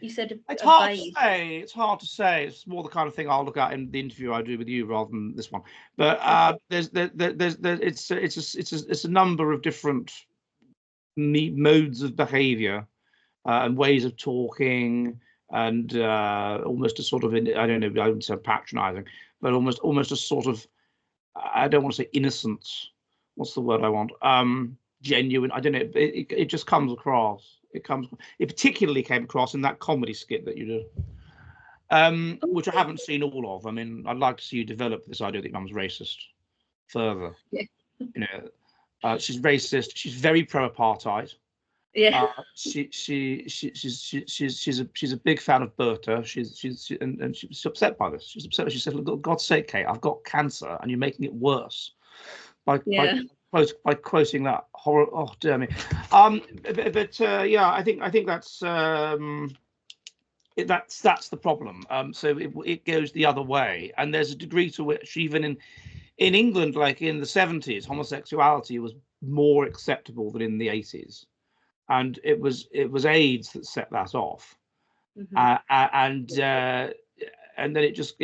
S1: You said
S2: it's hard to say. It's hard to say. It's more the kind of thing I'll look at in the interview I do with you rather than this one. But it's a number of different modes of behaviour and ways of talking, and almost a sort of, I don't know, I wouldn't say patronising, but almost a sort of, I don't want to say innocence. What's the word I want? Genuine. I don't know. It just comes across. It particularly came across in that comedy skit that you did, which I haven't seen all of. I mean, I'd like to see you develop this idea that Mum's racist further.
S1: Yeah.
S2: She's racist. She's very pro-apartheid.
S1: Yeah.
S2: She's a big fan of Berta. She's upset by this. She's upset. She said, "Look, God's sake, Kate, I've got cancer, and you're making it worse by quoting that horror." Oh dear me. Yeah, I think that's that's the problem. So it goes the other way, and there's a degree to which even in England, like in the 70s, homosexuality was more acceptable than in the 80s, and it was AIDS that set that off. And then it just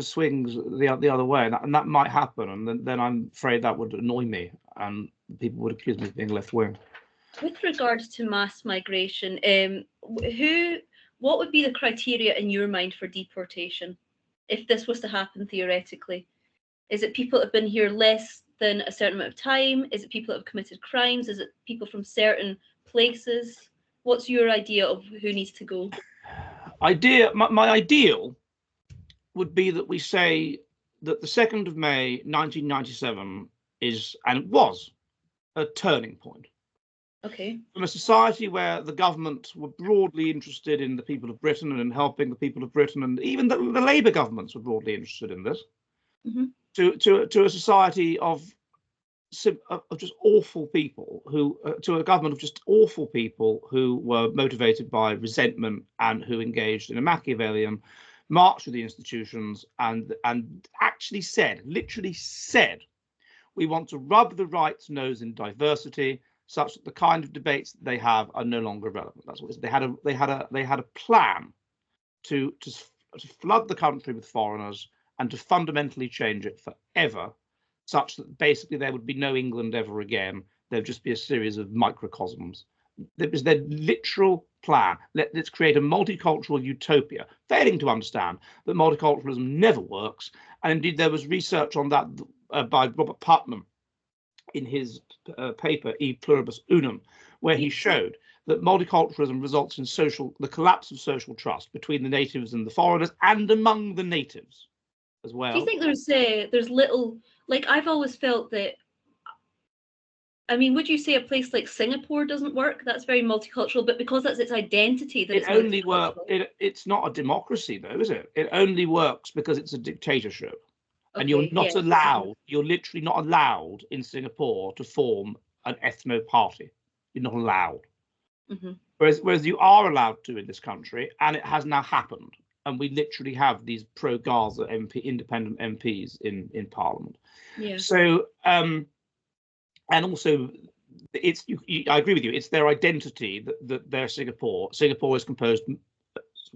S2: swings the other way, and that might happen, and then I'm afraid that would annoy me, and people would accuse me of being left wing.
S1: With regards to mass migration, what would be the criteria in your mind for deportation, if this was to happen theoretically? Is it people that have been here less than a certain amount of time? Is it people that have committed crimes? Is it people from certain places? What's your idea of who needs to go?
S2: My ideal would be that we say that the 2nd of May 1997 is, and it was, a turning point.
S1: Okay.
S2: From a society where the government were broadly interested in the people of Britain and in helping the people of Britain, and even the Labour governments were broadly interested in this, to a society of just awful people to a government of just awful people who were motivated by resentment and who engaged in a Machiavellian march through the institutions and literally said, we want to rub the right's nose in diversity such that the kind of debates that they have are no longer relevant. That's what it is. They had a plan to flood the country with foreigners and to fundamentally change it forever, such that basically there would be no England ever again. There'd just be a series of microcosms. That was their literal plan. Let's create a multicultural utopia, failing to understand that multiculturalism never works. And indeed, there was research on that by Robert Putnam in his paper E Pluribus Unum, where he showed that multiculturalism results in the collapse of social trust between the natives and the foreigners, and among the natives as well.
S1: Do you think there's little, like, I've always felt that, I mean, would you say a place like Singapore doesn't work? That's very multicultural, but because that's its identity, that
S2: it only works. It's not a democracy, though, is it? It only works because it's a dictatorship, and you're not allowed. You're literally not allowed in Singapore to form an ethno party. You're not allowed.
S1: Mm-hmm.
S2: Whereas you are allowed to in this country, and it has now happened. And we literally have these pro-Gaza independent MPs in Parliament.
S1: Yeah.
S2: So, and also, I agree with you. It's their identity that they're Singapore. Singapore is composed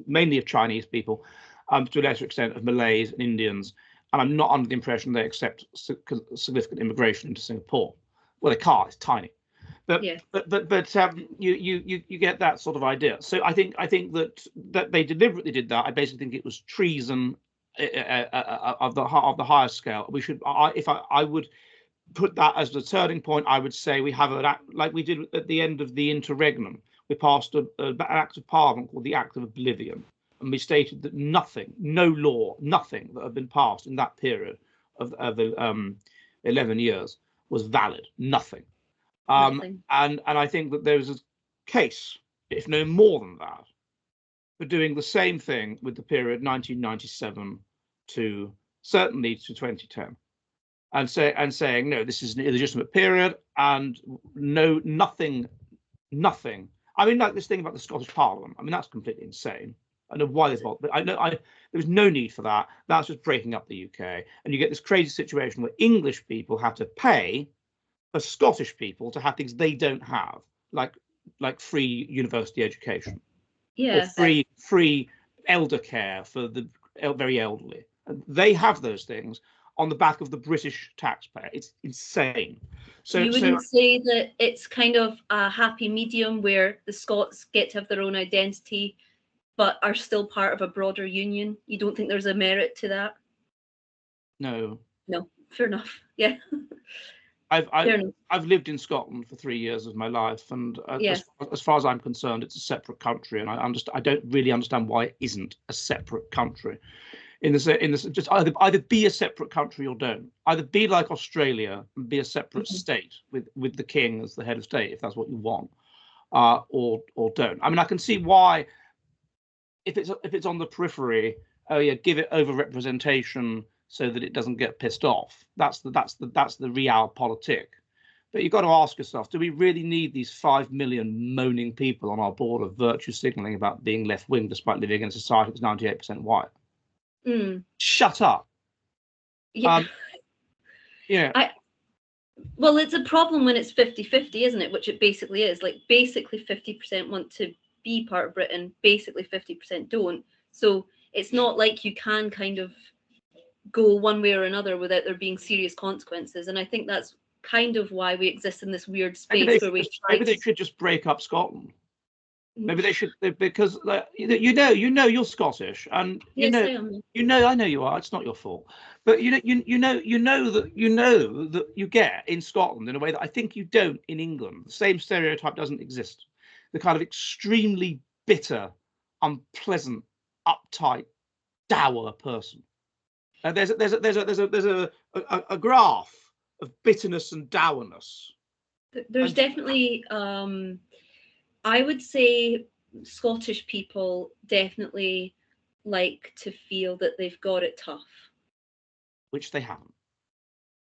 S2: mainly of Chinese people, to a lesser extent of Malays and Indians. And I'm not under the impression they accept significant immigration into Singapore. Well, they can't. It's tiny. But you get that sort of idea. So I think that they deliberately did that. I basically think it was treason of the highest scale. We should, I would put that as the turning point. I would say we have an act like we did at the end of the interregnum. We passed an act of parliament called the Act of Oblivion, and we stated that nothing, no law, nothing that had been passed in that period of 11 years was valid. Nothing. And I think that there's a case, if no more than that, for doing the same thing with the period 1997 to certainly to 2010, and saying no, this is an illegitimate period, and nothing. I mean, like this thing about the Scottish Parliament. I mean, that's completely insane. I know why there's but there was no need for that. That's just breaking up the UK, and you get this crazy situation where English people have to pay for Scottish people to have things they don't have, like free university education, or free elder care for the very elderly. And they have those things on the back of the British taxpayer. It's insane. So
S1: you wouldn't say that it's kind of a happy medium where the Scots get to have their own identity, but are still part of a broader union? You don't think there's a merit to that?
S2: No.
S1: No, fair enough. Yeah.
S2: I've lived in Scotland for 3 years of my life, and as far as I'm concerned, it's a separate country, and I don't really understand why it isn't a separate country. In this, just either be a separate country or don't. Either be like Australia and be a separate state with the king as the head of state, if that's what you want, or don't. I mean, I can see why, if it's on the periphery, oh yeah, give it over-representation so that it doesn't get pissed off. That's the realpolitik. But you've got to ask yourself, do we really need these 5 million moaning people on our board of virtue signaling about being left-wing despite living in a society that's 98% white? Shut up.
S1: Yeah.
S2: Yeah.
S1: Well, it's a problem when it's 50-50, isn't it? Which it basically is. Like, basically 50% want to be part of Britain, basically 50% don't. So it's not like you can kind of go one way or another without there being serious consequences. And I think that's kind of why we exist in this weird space where maybe
S2: they should just break up Scotland. Maybe they should, because you know you're Scottish, and I know you are. It's not your fault, but you know that you get in Scotland in a way that I think you don't in England. The same stereotype doesn't exist. The kind of extremely bitter, unpleasant, uptight, dour person. There's a graph of bitterness and dourness.
S1: There's definitely, I would say, Scottish people definitely like to feel that they've got it tough,
S2: which they haven't.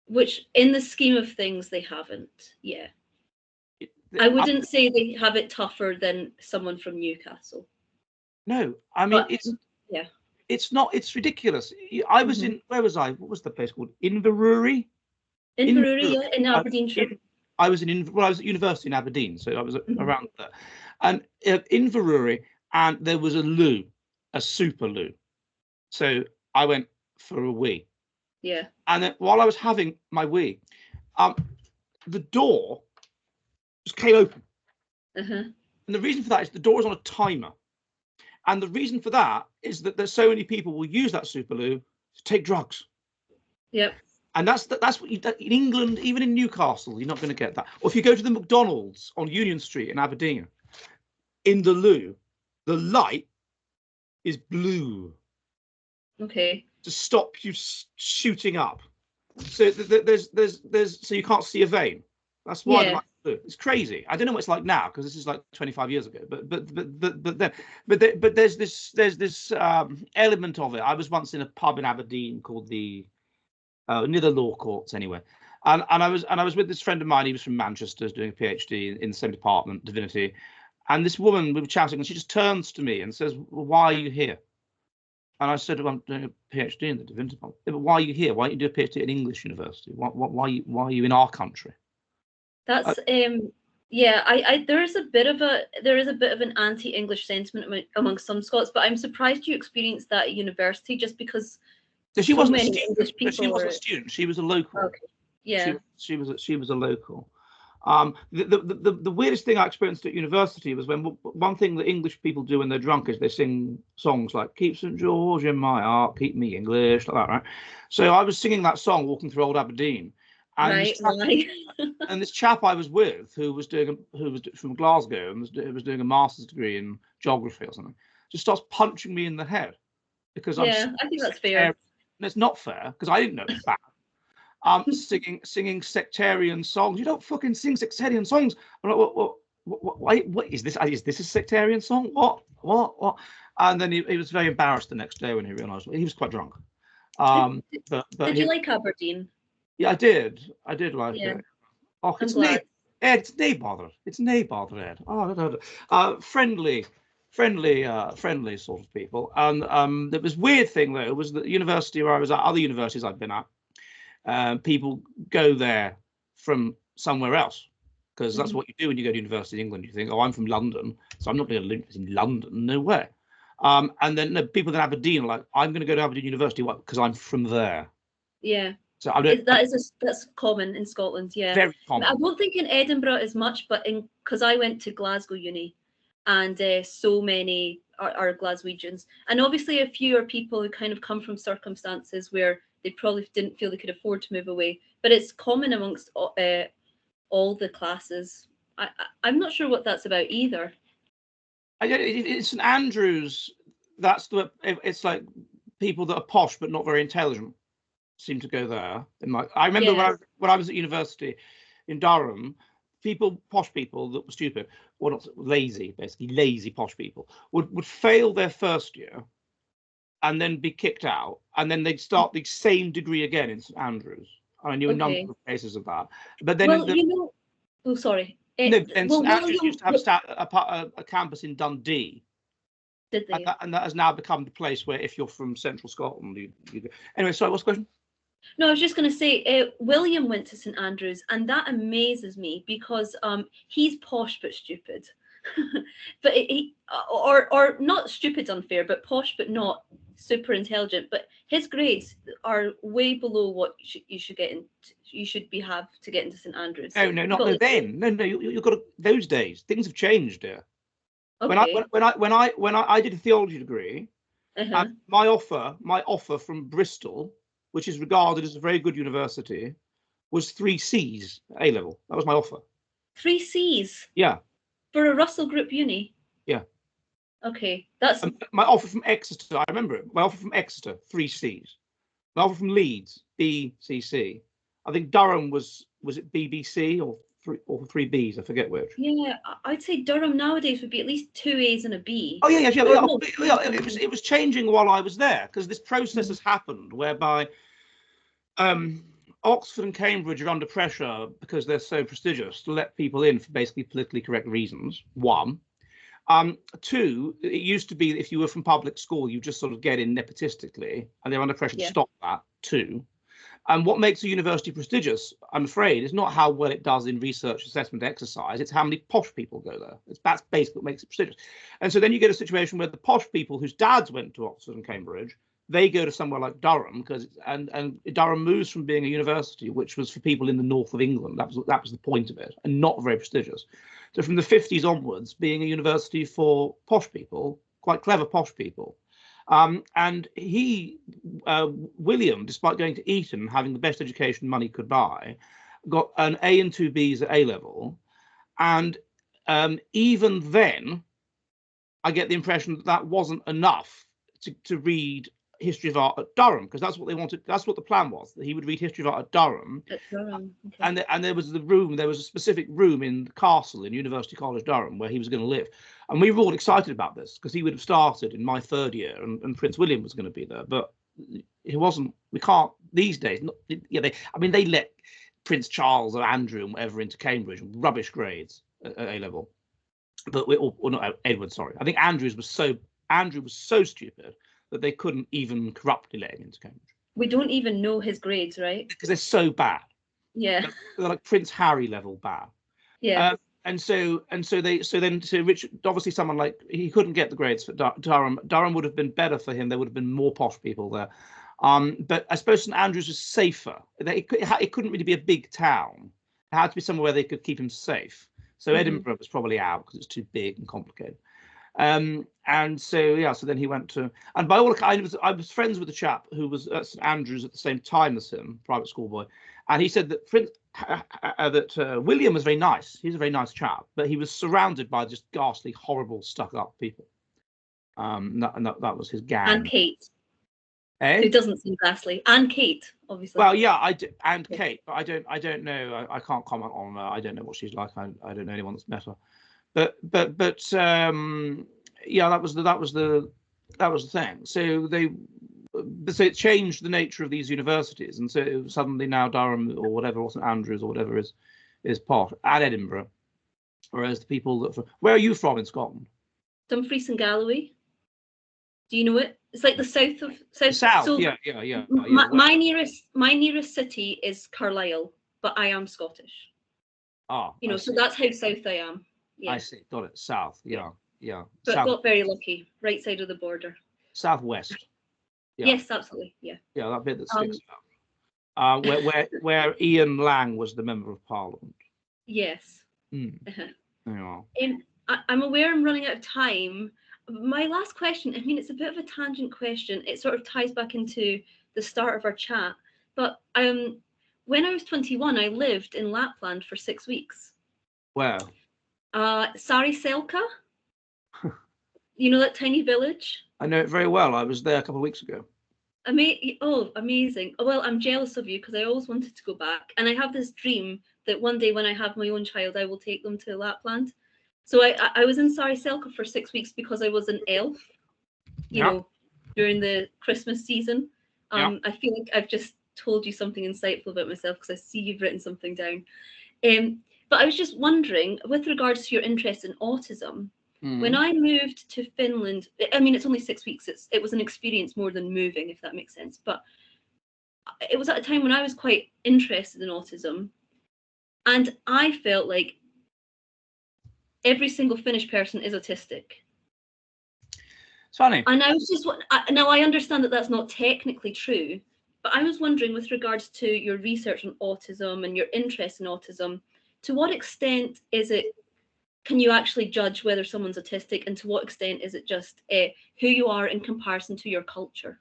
S1: Which, in the scheme of things, they haven't. Yeah, I wouldn't say they have it tougher than someone from Newcastle.
S2: No, I mean, it's not. It's ridiculous. I was in. Where was I? What was the place called? Inverurie.
S1: Inverurie, in Aberdeenshire.
S2: I was I was at university in Aberdeen, so I was around there, and in Inverurie, and there was a loo, a super loo. So I went for a wee.
S1: Yeah.
S2: And then while I was having my wee, the door just came open. And the reason for that is the door is on a timer. And the reason for that is that there's so many people will use that super loo to take drugs.
S1: Yep.
S2: And that's what in England, even in Newcastle, you're not going to get that. Or if you go to the McDonald's on Union Street in Aberdeen, in the loo, the light is blue
S1: Okay.
S2: to stop you shooting up. So there's so you can't see a vein. That's why the
S1: Yeah.
S2: light's blue. It's crazy. I don't know what it's like now because this is like 25 years ago. But there's this element of it. I was once in a pub in Aberdeen called the near the law courts anyway. And I was with this friend of mine. He was from Manchester, doing a PhD in the same department, divinity. And this woman, we were chatting, and she just turns to me and says, well, "Why are you here?" And I said, "Well, I'm doing a PhD in the divinity department." "Yeah, but why are you here? Why don't you do a PhD at an English university? Why are you in our country?"
S1: That's yeah, there is a bit of an anti-English sentiment among some Scots, but I'm surprised you experienced that at university just because
S2: So she
S1: so
S2: wasn't a
S1: many
S2: student.
S1: English
S2: No, she
S1: people
S2: wasn't
S1: are.
S2: a student. She was a local.
S1: Okay. Yeah.
S2: She was a local. The weirdest thing I experienced at university was when one thing that English people do when they're drunk is they sing songs like "Keep St George in my heart, keep me English," like that, right? So I was singing that song walking through Old Aberdeen, and
S1: Right. Right.
S2: this chap I was with, who was from Glasgow and was doing a master's degree in geography or something, just starts punching me in the head because I'm
S1: Yeah, I think that's fair.
S2: and it's not fair because I didn't know it was bad. Singing sectarian songs. You don't fucking sing sectarian songs. I'm like, what is this? Is this a sectarian song? What? And then he was very embarrassed the next day when he realised he was quite drunk.
S1: Did you like Aberdeen?
S2: Yeah, I did like
S1: Yeah,
S2: it. Oh,
S1: I'm glad.
S2: Ed, it's nae bother. It's nae bother, Ed. Oh, friendly sort of people. And there was weird thing though was the university where I was at, other universities I've been at, people go there from somewhere else because that's what you do when you go to university in England. You think, oh, I'm from London, so I'm not going to live in London. No way. And then people in Aberdeen are like, I'm going to go to Aberdeen University because I'm from there.
S1: Yeah.
S2: So I don't.
S1: That's common in Scotland. Yeah.
S2: Very common.
S1: I don't think in Edinburgh as much, but because I went to Glasgow Uni, and so many are Glaswegians, and obviously a few are people who kind of come from circumstances where they probably didn't feel they could afford to move away. But it's common amongst all the classes. I'm not sure what that's about either.
S2: It's St Andrews. It's like people that are posh but not very intelligent seem to go there. And I remember when I was at university in Durham, posh people that were stupid, or not lazy, basically lazy posh people, would fail their first year and then be kicked out, and then they'd start the same degree again in St Andrews. I knew a number of cases of that. But then,
S1: oh sorry.
S2: St Andrews used to have a campus in Dundee.
S1: Did they?
S2: And that has now become the place where, if you're from central Scotland, you go. Anyway, sorry, what's the question?
S1: No, I was just going to say, William went to St Andrews, and that amazes me because he's posh but stupid. But or not stupid unfair, but posh but not super intelligent. But his grades are way below what you should get in. You should have to get into St Andrews.
S2: Oh no, not no, then. No, you've got to, those days. Things have changed there.
S1: Okay.
S2: When I did a theology degree, and my offer from Bristol, which is regarded as a very good university, was 3 C's A level. That was my offer.
S1: 3 C's?
S2: Yeah.
S1: For a Russell Group uni?
S2: Yeah.
S1: Okay, that's
S2: my offer from Exeter. I remember it. My offer from Exeter, 3 C's. My offer from Leeds, BCC. I think Durham was it BBC or 3 B's? I forget which.
S1: Yeah, I'd say Durham nowadays would be at least 2 A's and a B.
S2: Oh yeah. It was changing while I was there because this process has happened whereby Oxford and Cambridge are under pressure because they're so prestigious to let people in for basically politically correct reasons. 1. 2, it used to be that if you were from public school, you just sort of get in nepotistically, and they're under pressure to stop that. 2. And what makes a university prestigious, I'm afraid, is not how well it does in research assessment exercise. It's how many posh people go there. That's basically what makes it prestigious. And so then you get a situation where the posh people whose dads went to Oxford and Cambridge, they go to somewhere like Durham and Durham moves from being a university, which was for people in the north of England. That was the point of it, and not very prestigious. So from the 50s onwards, being a university for posh people, quite clever posh people. And William, despite going to Eton, having the best education money could buy, got an A and 2 B's at A level. And even then, I get the impression that that wasn't enough to read history of art at Durham, because that's what they wanted. That's what the plan was, that he would read history of art at Durham.
S1: At Durham, okay.
S2: And there was there was a specific room in the castle in University College Durham where he was going to live. And we were all excited about this because he would have started in my third year, and Prince William was going to be there. But he wasn't. We can't these days. They let Prince Charles or Andrew and whatever into Cambridge, rubbish grades at A level. But or not Edward, sorry. I think Andrew was so stupid that they couldn't even corruptly let him into Cambridge.
S1: We don't even know his grades, right?
S2: Because they're so bad.
S1: Yeah.
S2: They're like Prince Harry level bad.
S1: Yeah.
S2: So Richard, obviously someone like, he couldn't get the grades for Durham. Durham would have been better for him. There would have been more posh people there. But I suppose St Andrews was safer. It couldn't really be a big town. It had to be somewhere where they could keep him safe. So Edinburgh was probably out because it's too big and complicated. And so then he went to, and by all accounts, I was friends with a chap who was at St Andrews at the same time as him, private school boy, and he said that William was very nice. He's a very nice chap, but he was surrounded by just ghastly, horrible, stuck-up people. That was his gang.
S1: And Kate.
S2: Eh?
S1: Who doesn't seem ghastly. And Kate, obviously.
S2: Well, yeah, I do, and Kate, but I don't know. I can't comment on her. I don't know what she's like. I don't know anyone that's met her. But yeah, that was the thing. So it changed the nature of these universities, and so suddenly now Durham or whatever, or St Andrews or whatever is part, and Edinburgh. Whereas the people where are you from in Scotland?
S1: Dumfries and Galloway. Do you know it? It's like the south.
S2: So, yeah.
S1: My nearest city is Carlisle, but I am Scottish. So that's how south I am. Yeah.
S2: I see. Got it. South. Yeah.
S1: But
S2: South.
S1: got very lucky. Right side of the border.
S2: Southwest. Yeah.
S1: Yes, absolutely. Yeah.
S2: Yeah, that bit that sticks out. Where Ian Lang was the Member of Parliament.
S1: Yes.
S2: Yeah.
S1: I'm aware I'm running out of time. My last question, I mean, it's a bit of a tangent question. It sort of ties back into the start of our chat. But when I was 21, I lived in Lapland for 6 weeks.
S2: Where?
S1: Sari Selka. You know that tiny village?
S2: I know it very well. I was there a couple of weeks ago.
S1: Amazing. Well, I'm jealous of you because I always wanted to go back. And I have this dream that one day when I have my own child, I will take them to Lapland. So I was in Sari Selka for 6 weeks because I was an elf, you know, during the Christmas season. I feel like I've just told you something insightful about myself because I see you've written something down. But I was just wondering, with regards to your interest in autism, when I moved to Finland, I mean, it's only 6 weeks. It was an experience more than moving, if that makes sense. But it was at a time when I was quite interested in autism. And I felt like every single Finnish person is autistic.
S2: It's funny.
S1: And I was just, now I understand that that's not technically true, but I was wondering with regards to your research on autism and your interest in autism, to what extent can you actually judge whether someone's autistic, and to what extent is it just who you are in comparison to your culture?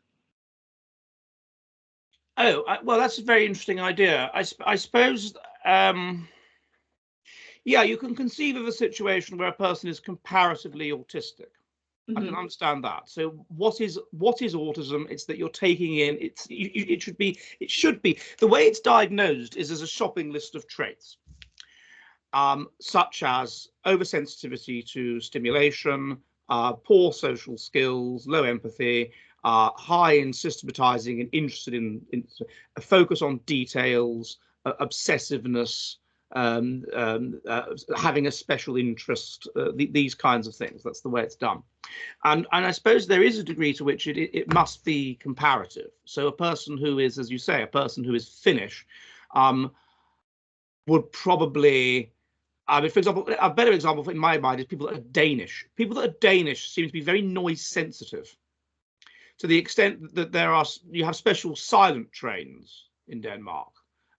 S2: Well, that's a very interesting idea. I suppose, you can conceive of a situation where a person is comparatively autistic. I can understand that. So what is autism? It's that you're taking in, it should be the way it's diagnosed is as a shopping list of traits. Such as oversensitivity to stimulation, poor social skills, low empathy, high in systematizing and interested in a focus on details, obsessiveness, having a special interest, these kinds of things. That's the way it's done. And I suppose there is a degree to which it must be comparative. So a person who is, as you say, a person who is Finnish would probably, for example, a better example in my mind is people that are Danish. People that are Danish seem to be very noise sensitive, to the extent that you have special silent trains in Denmark.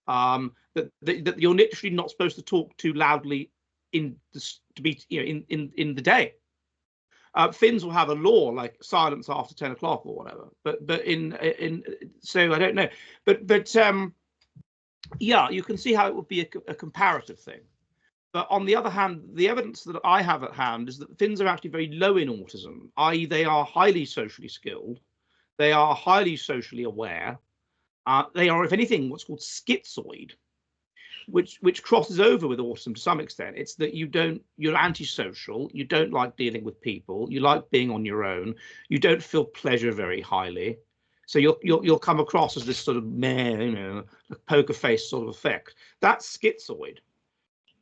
S2: That you're literally not supposed to talk too loudly in the day. Finns will have a law like silence after 10 o'clock or whatever. But so I don't know. But you can see how it would be a comparative thing. But on the other hand, the evidence that I have at hand is that Finns are actually very low in autism, i.e. they are highly socially skilled, they are highly socially aware, they are, if anything, what's called schizoid, which crosses over with autism to some extent. It's that you're antisocial, you don't like dealing with people, you like being on your own, you don't feel pleasure very highly. So you'll come across as this sort of meh, poker face sort of effect. That's schizoid.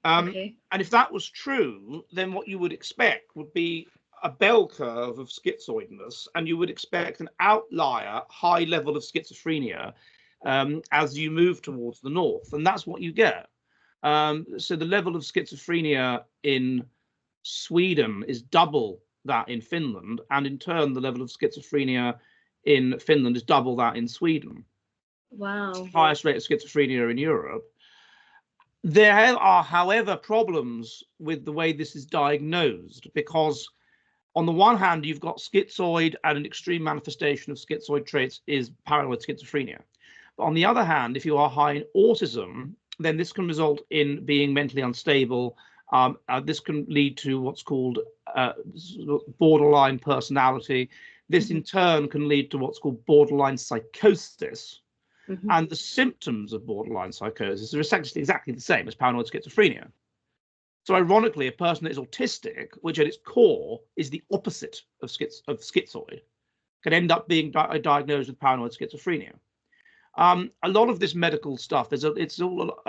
S1: Okay.
S2: And if that was true, then what you would expect would be a bell curve of schizoidness, and you would expect an outlier high level of schizophrenia as you move towards the north, and that's what you get. So the level of schizophrenia in Sweden is double that in Finland, and in turn, the level of schizophrenia in Finland is double that in Sweden.
S1: Wow.
S2: Highest rate of schizophrenia in Europe. There are, however, problems with the way this is diagnosed, because on the one hand, you've got schizoid, and an extreme manifestation of schizoid traits is paranoid schizophrenia. But on the other hand, if you are high in autism, then this can result in being mentally unstable. This can lead to what's called borderline personality. This in turn can lead to what's called borderline psychosis. And the symptoms of borderline psychosis are essentially exactly the same as paranoid schizophrenia. So ironically, a person that is autistic, which at its core is the opposite of schizoid, can end up being diagnosed with paranoid schizophrenia. A lot of this medical stuff it's all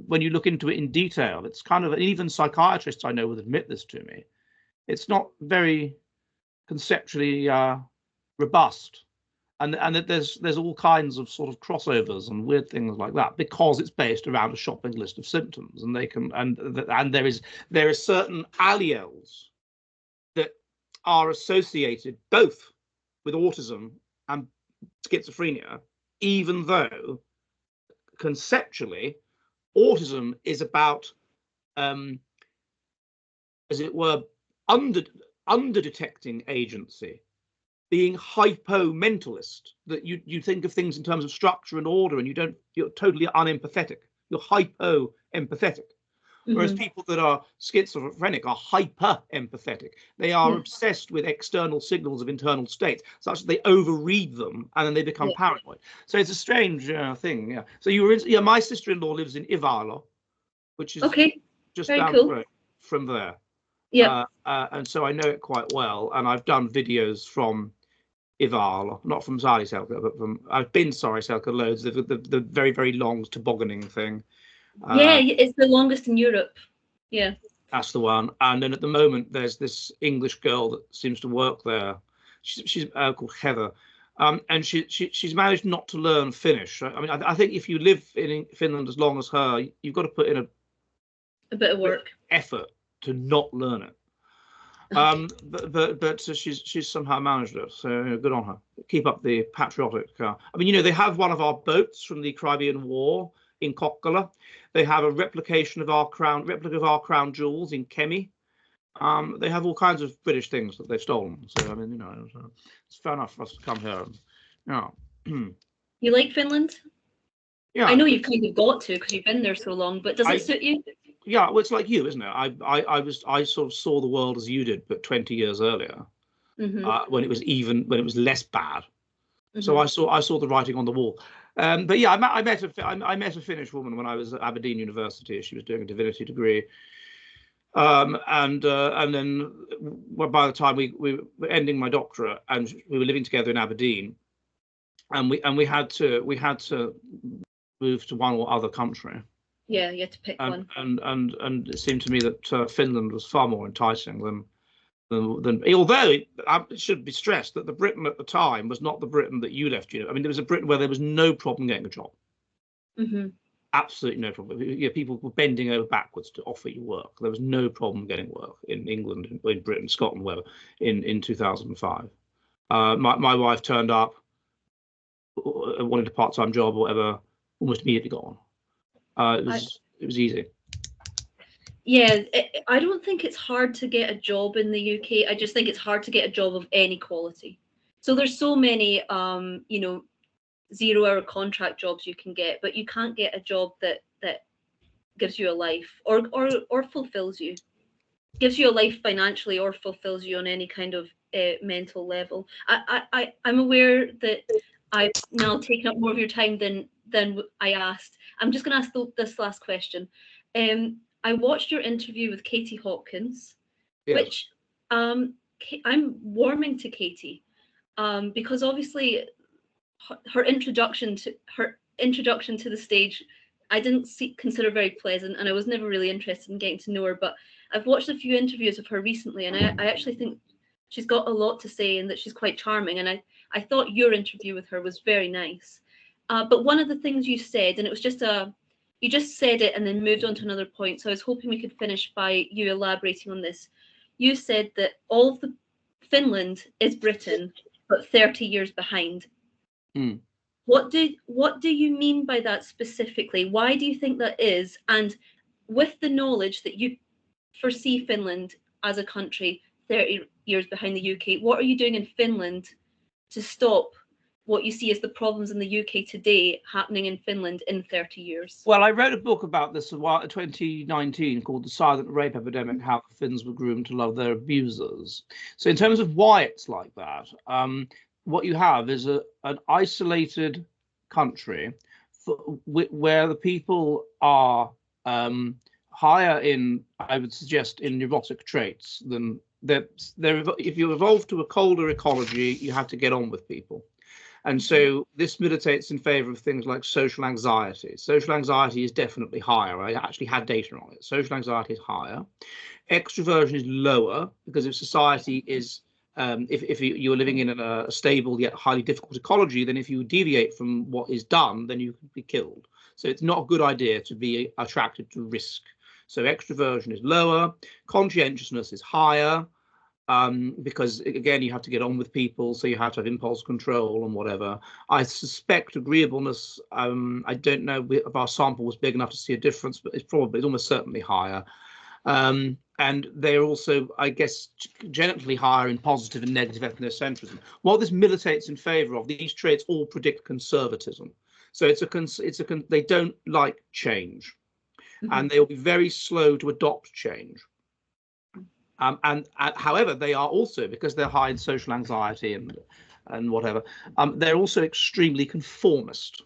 S2: when you look into it in detail, it's kind of, even psychiatrists I know would admit this to me, it's not very conceptually robust, and that there's all kinds of sort of crossovers and weird things like that, because it's based around a shopping list of symptoms, and they can and there are certain alleles that are associated both with autism and schizophrenia, even though conceptually autism is about as it were under detecting agency, being hypo-mentalist, that you think of things in terms of structure and order, and you're totally unempathetic, you're hypo-empathetic. Whereas people that are schizophrenic are hyper-empathetic. They are obsessed with external signals of internal states, such that they overread them, and then they become paranoid. So it's a strange thing. Yeah. So you were in, my sister-in-law lives in Ivalo, which is just down the road from there. Yeah. And so I know it quite well, and I've done videos from Ivalo, not from Saariselkä, but I've been Saariselkä loads. The very, very long tobogganing thing.
S1: It's the longest in Europe. Yeah,
S2: that's the one. And then at the moment, there's this English girl that seems to work there. She's called Heather, and she's managed not to learn Finnish. I mean, I think if you live in Finland as long as her, you've got to put in
S1: a bit of work,
S2: effort to not learn it. But she's somehow managed it. So good on her. Keep up the patriotic. I mean, they have one of our boats from the Crimean War in Kokkola. They have a replica of our crown jewels in Kemi. They have all kinds of British things that they've stolen. So I mean, it's fair enough for us to come here. Yeah.
S1: You like Finland?
S2: Yeah.
S1: I know you've kind of got to, because you've been there so long. But does it suit you?
S2: Yeah, well, it's like you, isn't it? I sort of saw the world as you did, but 20 years earlier, when it was less bad. So I saw the writing on the wall. But yeah, I met a Finnish woman when I was at Aberdeen University. She was doing a divinity degree, and then by the time we were ending my doctorate, and we were living together in Aberdeen, and we had to move to one or other country.
S1: Yeah, you had to pick one.
S2: And it seemed to me that Finland was far more enticing than although it should be stressed that the Britain at the time was not the Britain that you left. I mean, there was a Britain where there was no problem getting a job. Absolutely no problem. People were bending over backwards to offer you work. There was no problem getting work in England, in Britain, Scotland, wherever, in 2005. My wife turned up, wanted a part-time job or whatever, almost immediately got on. It was easy.
S1: Yeah, I don't think it's hard to get a job in the UK. I just think it's hard to get a job of any quality. So there's so many, 0-hour contract jobs you can get, but you can't get a job that gives you a life, or fulfills you, gives you a life financially, or fulfills you on any kind of mental level. I'm aware that I've now taken up more of your time than I asked. I'm just going to ask this last question. I watched your interview with Katie Hopkins,
S2: Yes.
S1: which I'm warming to Katie, because obviously her introduction to the stage, I didn't consider very pleasant, and I was never really interested in getting to know her. But I've watched a few interviews of her recently, and I actually think she's got a lot to say and that she's quite charming. And I thought your interview with her was very nice. But one of the things you said, and it was just you just said it and then moved on to another point. So I was hoping we could finish by you elaborating on this. You said that all of Finland is Britain, but 30 years behind.
S2: Mm.
S1: What do you mean by that specifically? Why do you think that is? And with the knowledge that you foresee Finland as a country 30 years behind the UK, what are you doing in Finland to stop what you see as the problems in the UK today happening in Finland in 30 years?
S2: Well, I wrote a book about this in 2019 called The Silent Rape Epidemic, How the Finns Were Groomed to Love Their Abusers. So in terms of why it's like that, what you have is an isolated country where the people are higher in, I would suggest, in neurotic traits than if you evolve to a colder ecology, you have to get on with people. And so this militates in favor of things like social anxiety. Social anxiety is definitely higher. I actually had data on it. Social anxiety is higher. Extroversion is lower because if society is, if you're living in a stable yet highly difficult ecology, then if you deviate from what is done, then you can be killed. So it's not a good idea to be attracted to risk. So extroversion is lower. Conscientiousness is higher. Because again, you have to get on with people, so you have to have impulse control and whatever. I suspect agreeableness, I don't know if our sample was big enough to see a difference, but it's almost certainly higher. And they're also, I guess, generally higher in positive and negative ethnocentrism. What this militates in favor of, these traits all predict conservatism. So they don't like change, and they will be very slow to adopt change. And however, they are also, because they're high in social anxiety and whatever, they're also extremely conformist.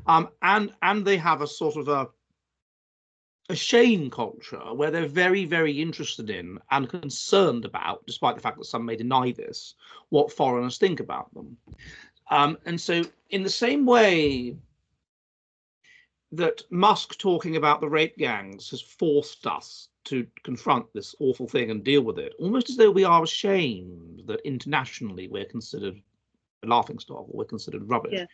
S2: And they have a sort of a shame culture where they're very, very interested in and concerned about, despite the fact that some may deny this, what foreigners think about them. And so in the same way that Musk talking about the rape gangs has forced us to confront this awful thing and deal with it, almost as though we are ashamed that internationally we're considered a laughingstock or we're considered rubbish. Yeah.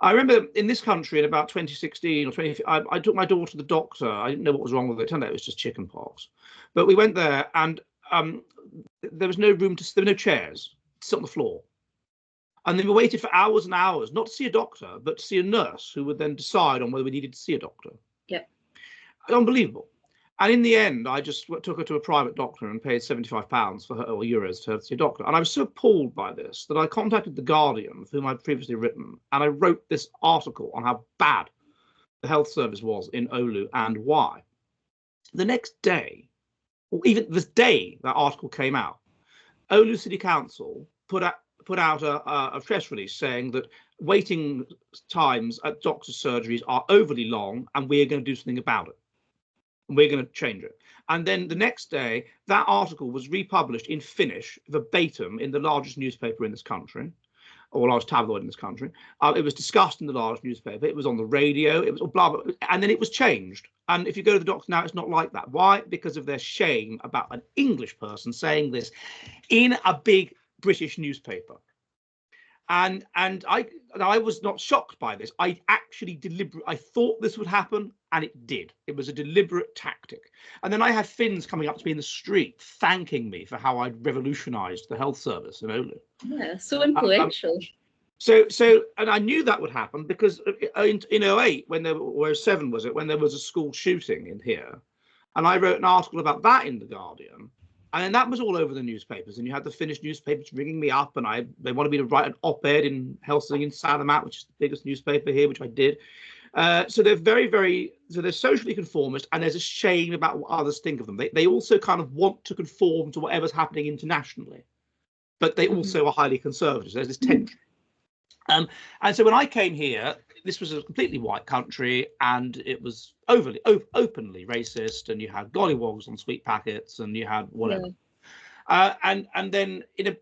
S2: I remember in this country in about 2016 or 20, I took my daughter to the doctor. I didn't know what was wrong with it. It turned out it was just chicken pox. But we went there and there was no room there were no chairs to sit on the floor. And then we waited for hours and hours, not to see a doctor, but to see a nurse who would then decide on whether we needed to see a doctor.
S1: Yeah.
S2: Unbelievable. And in the end, I just took her to a private doctor and paid £75 for her, or euros, to her to see a doctor. And I was so appalled by this that I contacted The Guardian, with whom I'd previously written, and I wrote this article on how bad the health service was in Oulu and why. The next day, or even this day that article came out, Oulu City Council put out a press release saying that waiting times at doctor's surgeries are overly long and we're going to do something about it. We're going to change it. And then the next day, that article was republished in Finnish, verbatim, in the largest newspaper in this country, or largest tabloid in this country. It was discussed in the largest newspaper. It was on the radio. It was blah, blah, and then it was changed. And if you go to the doctor now, it's not like that. Why? Because of their shame about an English person saying this in a big British newspaper. And I was not shocked by this. I thought this would happen, and it did. It was a deliberate tactic. And then I had Finns coming up to me in the street thanking me for how I'd revolutionized the health service in Oulu.
S1: Yeah, so influential.
S2: And I knew that would happen because in 08, or 07 was it, when there was a school shooting in here, and I wrote an article about that in The Guardian. And then that was all over the newspapers, and you had the Finnish newspapers ringing me up, and they wanted me to write an op-ed in Helsingin Sanomat, which is the biggest newspaper here, which I did. So they're so they're socially conformist, and there's a shame about what others think of them. They also kind of want to conform to whatever's happening internationally, but they also are highly conservative. So there's this tension. And so when I came here, this was a completely white country, and it was openly racist, and you had gollywogs on sweet packets, and you had whatever. And then the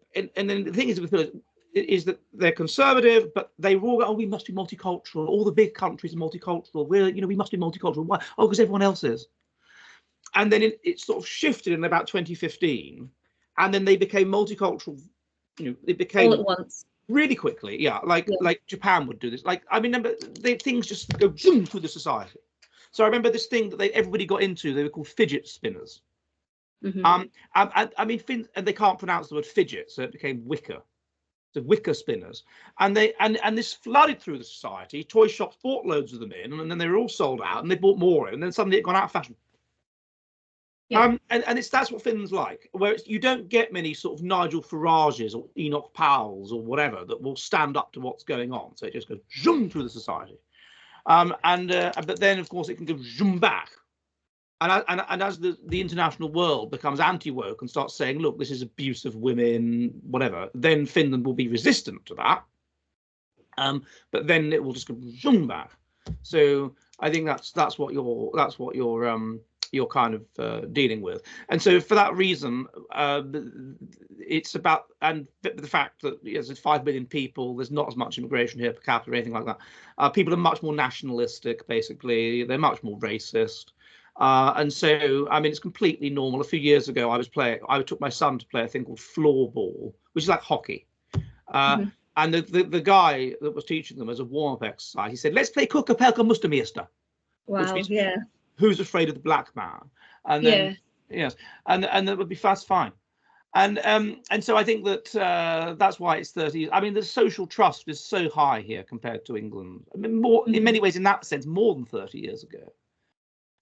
S2: thing is that they're conservative, but they all go, oh, we must be multicultural. All the big countries are multicultural. We must be multicultural. Why? Oh, because everyone else is. And then it sort of shifted in about 2015, and then they became multicultural. It became
S1: all at once.
S2: Really quickly, like Japan would do this. Like, I remember things just go zoom through the society. So I remember this thing that everybody got into. They were called fidget spinners. I mean, and they can't pronounce the word fidget, so it became wicker. So wicker spinners, and this flooded through the society. Toy shops bought loads of them in, and then they were all sold out, and they bought more in, and then suddenly it gone out of fashion. And that's what Finland's like, where you don't get many sort of Nigel Farages or Enoch Powells or whatever that will stand up to what's going on. So it just goes zoom through the society, but then of course it can go zoom back, and as the international world becomes anti-woke and starts saying, look, this is abuse of women, whatever, then Finland will be resistant to that, but then it will just go zoom back. So I think that's what you're kind of dealing with. And so for that reason, it's about, and the fact that there's 5 million people, there's not as much immigration here per capita or anything like that. People are much more nationalistic, basically. They're much more racist. And so, I mean, it's completely normal. A few years ago, I took my son to play a thing called floorball, which is like hockey. And the guy that was teaching them as a warm-up exercise, he said, let's play Kukka-Pelkka Mustamiestä.
S1: Wow, yeah.
S2: Who's afraid of the black man? And then, yes, and that would be fine. And so I think that that's why it's 30. I mean, the social trust is so high here compared to England. I mean, more in many ways, in that sense, more than 30 years ago.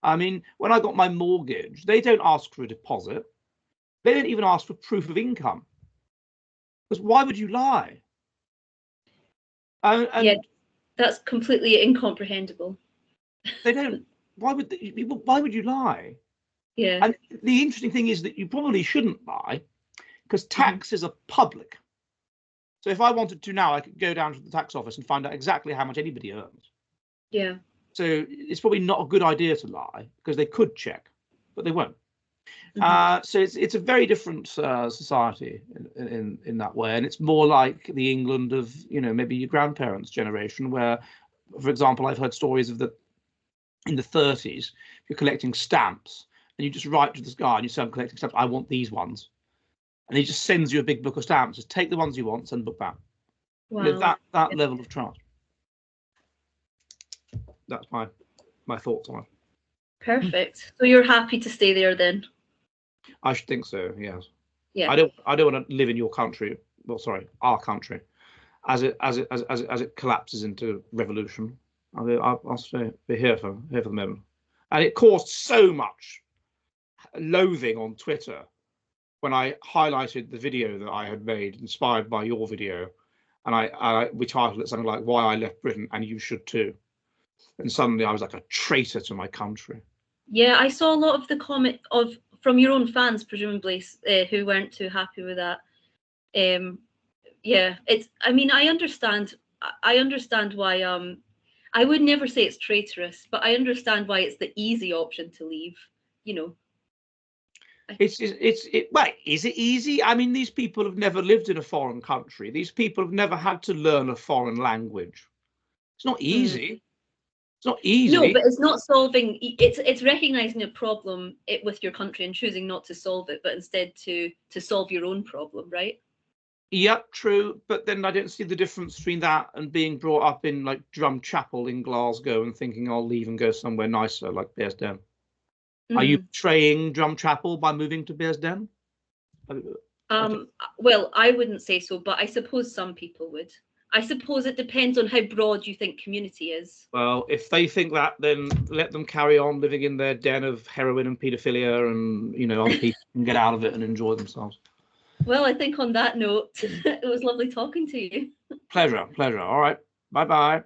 S2: I mean, when I got my mortgage, they don't ask for a deposit. They don't even ask for proof of income. Because why would you lie?
S1: Yeah, that's completely incomprehensible.
S2: They don't. Why would you lie?
S1: Yeah.
S2: And the interesting thing is that you probably shouldn't lie, because taxes are public. So if I wanted to now, I could go down to the tax office and find out exactly how much anybody earns.
S1: Yeah.
S2: So it's probably not a good idea to lie, because they could check, but they won't. So it's a very different society in that way, and it's more like the England of maybe your grandparents' generation, where, for example, I've heard stories of in the 30s, you're collecting stamps, and you just write to this guy and you say, I'm collecting stamps, I want these ones, and he just sends you a big book of stamps. Just take the ones you want, send the book back.
S1: Wow.
S2: That level of trust. That's my thoughts on it.
S1: Perfect. So you're happy to stay there then?
S2: I should think so. Yes.
S1: Yeah.
S2: I don't want to live in your country. Well, sorry, our country, as it collapses into revolution. I'll stay here for the moment. And it caused so much loathing on Twitter when I highlighted the video that I had made, inspired by your video, and we titled it something like "Why I Left Britain and You Should Too." And suddenly I was like a traitor to my country.
S1: Yeah, I saw a lot of the comment from your own fans, presumably, who weren't too happy with that. Yeah, it's. I mean, I understand why. I would never say it's traitorous, but I understand why it's the easy option to leave.
S2: Is it easy? I mean, these people have never lived in a foreign country. These people have never had to learn a foreign language. It's not easy. It's not easy.
S1: No, but it's not solving. It's recognizing a problem with your country and choosing not to solve it, but instead to solve your own problem, right?
S2: Yep, true. But then I don't see the difference between that and being brought up in like Drum Chapel in Glasgow and thinking I'll leave and go somewhere nicer like Bearsden. Are you betraying Drum Chapel by moving to Bearsden?
S1: Well, I wouldn't say so, but I suppose some people would. I suppose it depends on how broad you think community is.
S2: Well, if they think that, then let them carry on living in their den of heroin and paedophilia, and other people can get out of it and enjoy themselves.
S1: Well, I think on that note, it was lovely talking to you.
S2: Pleasure. All right. Bye-bye.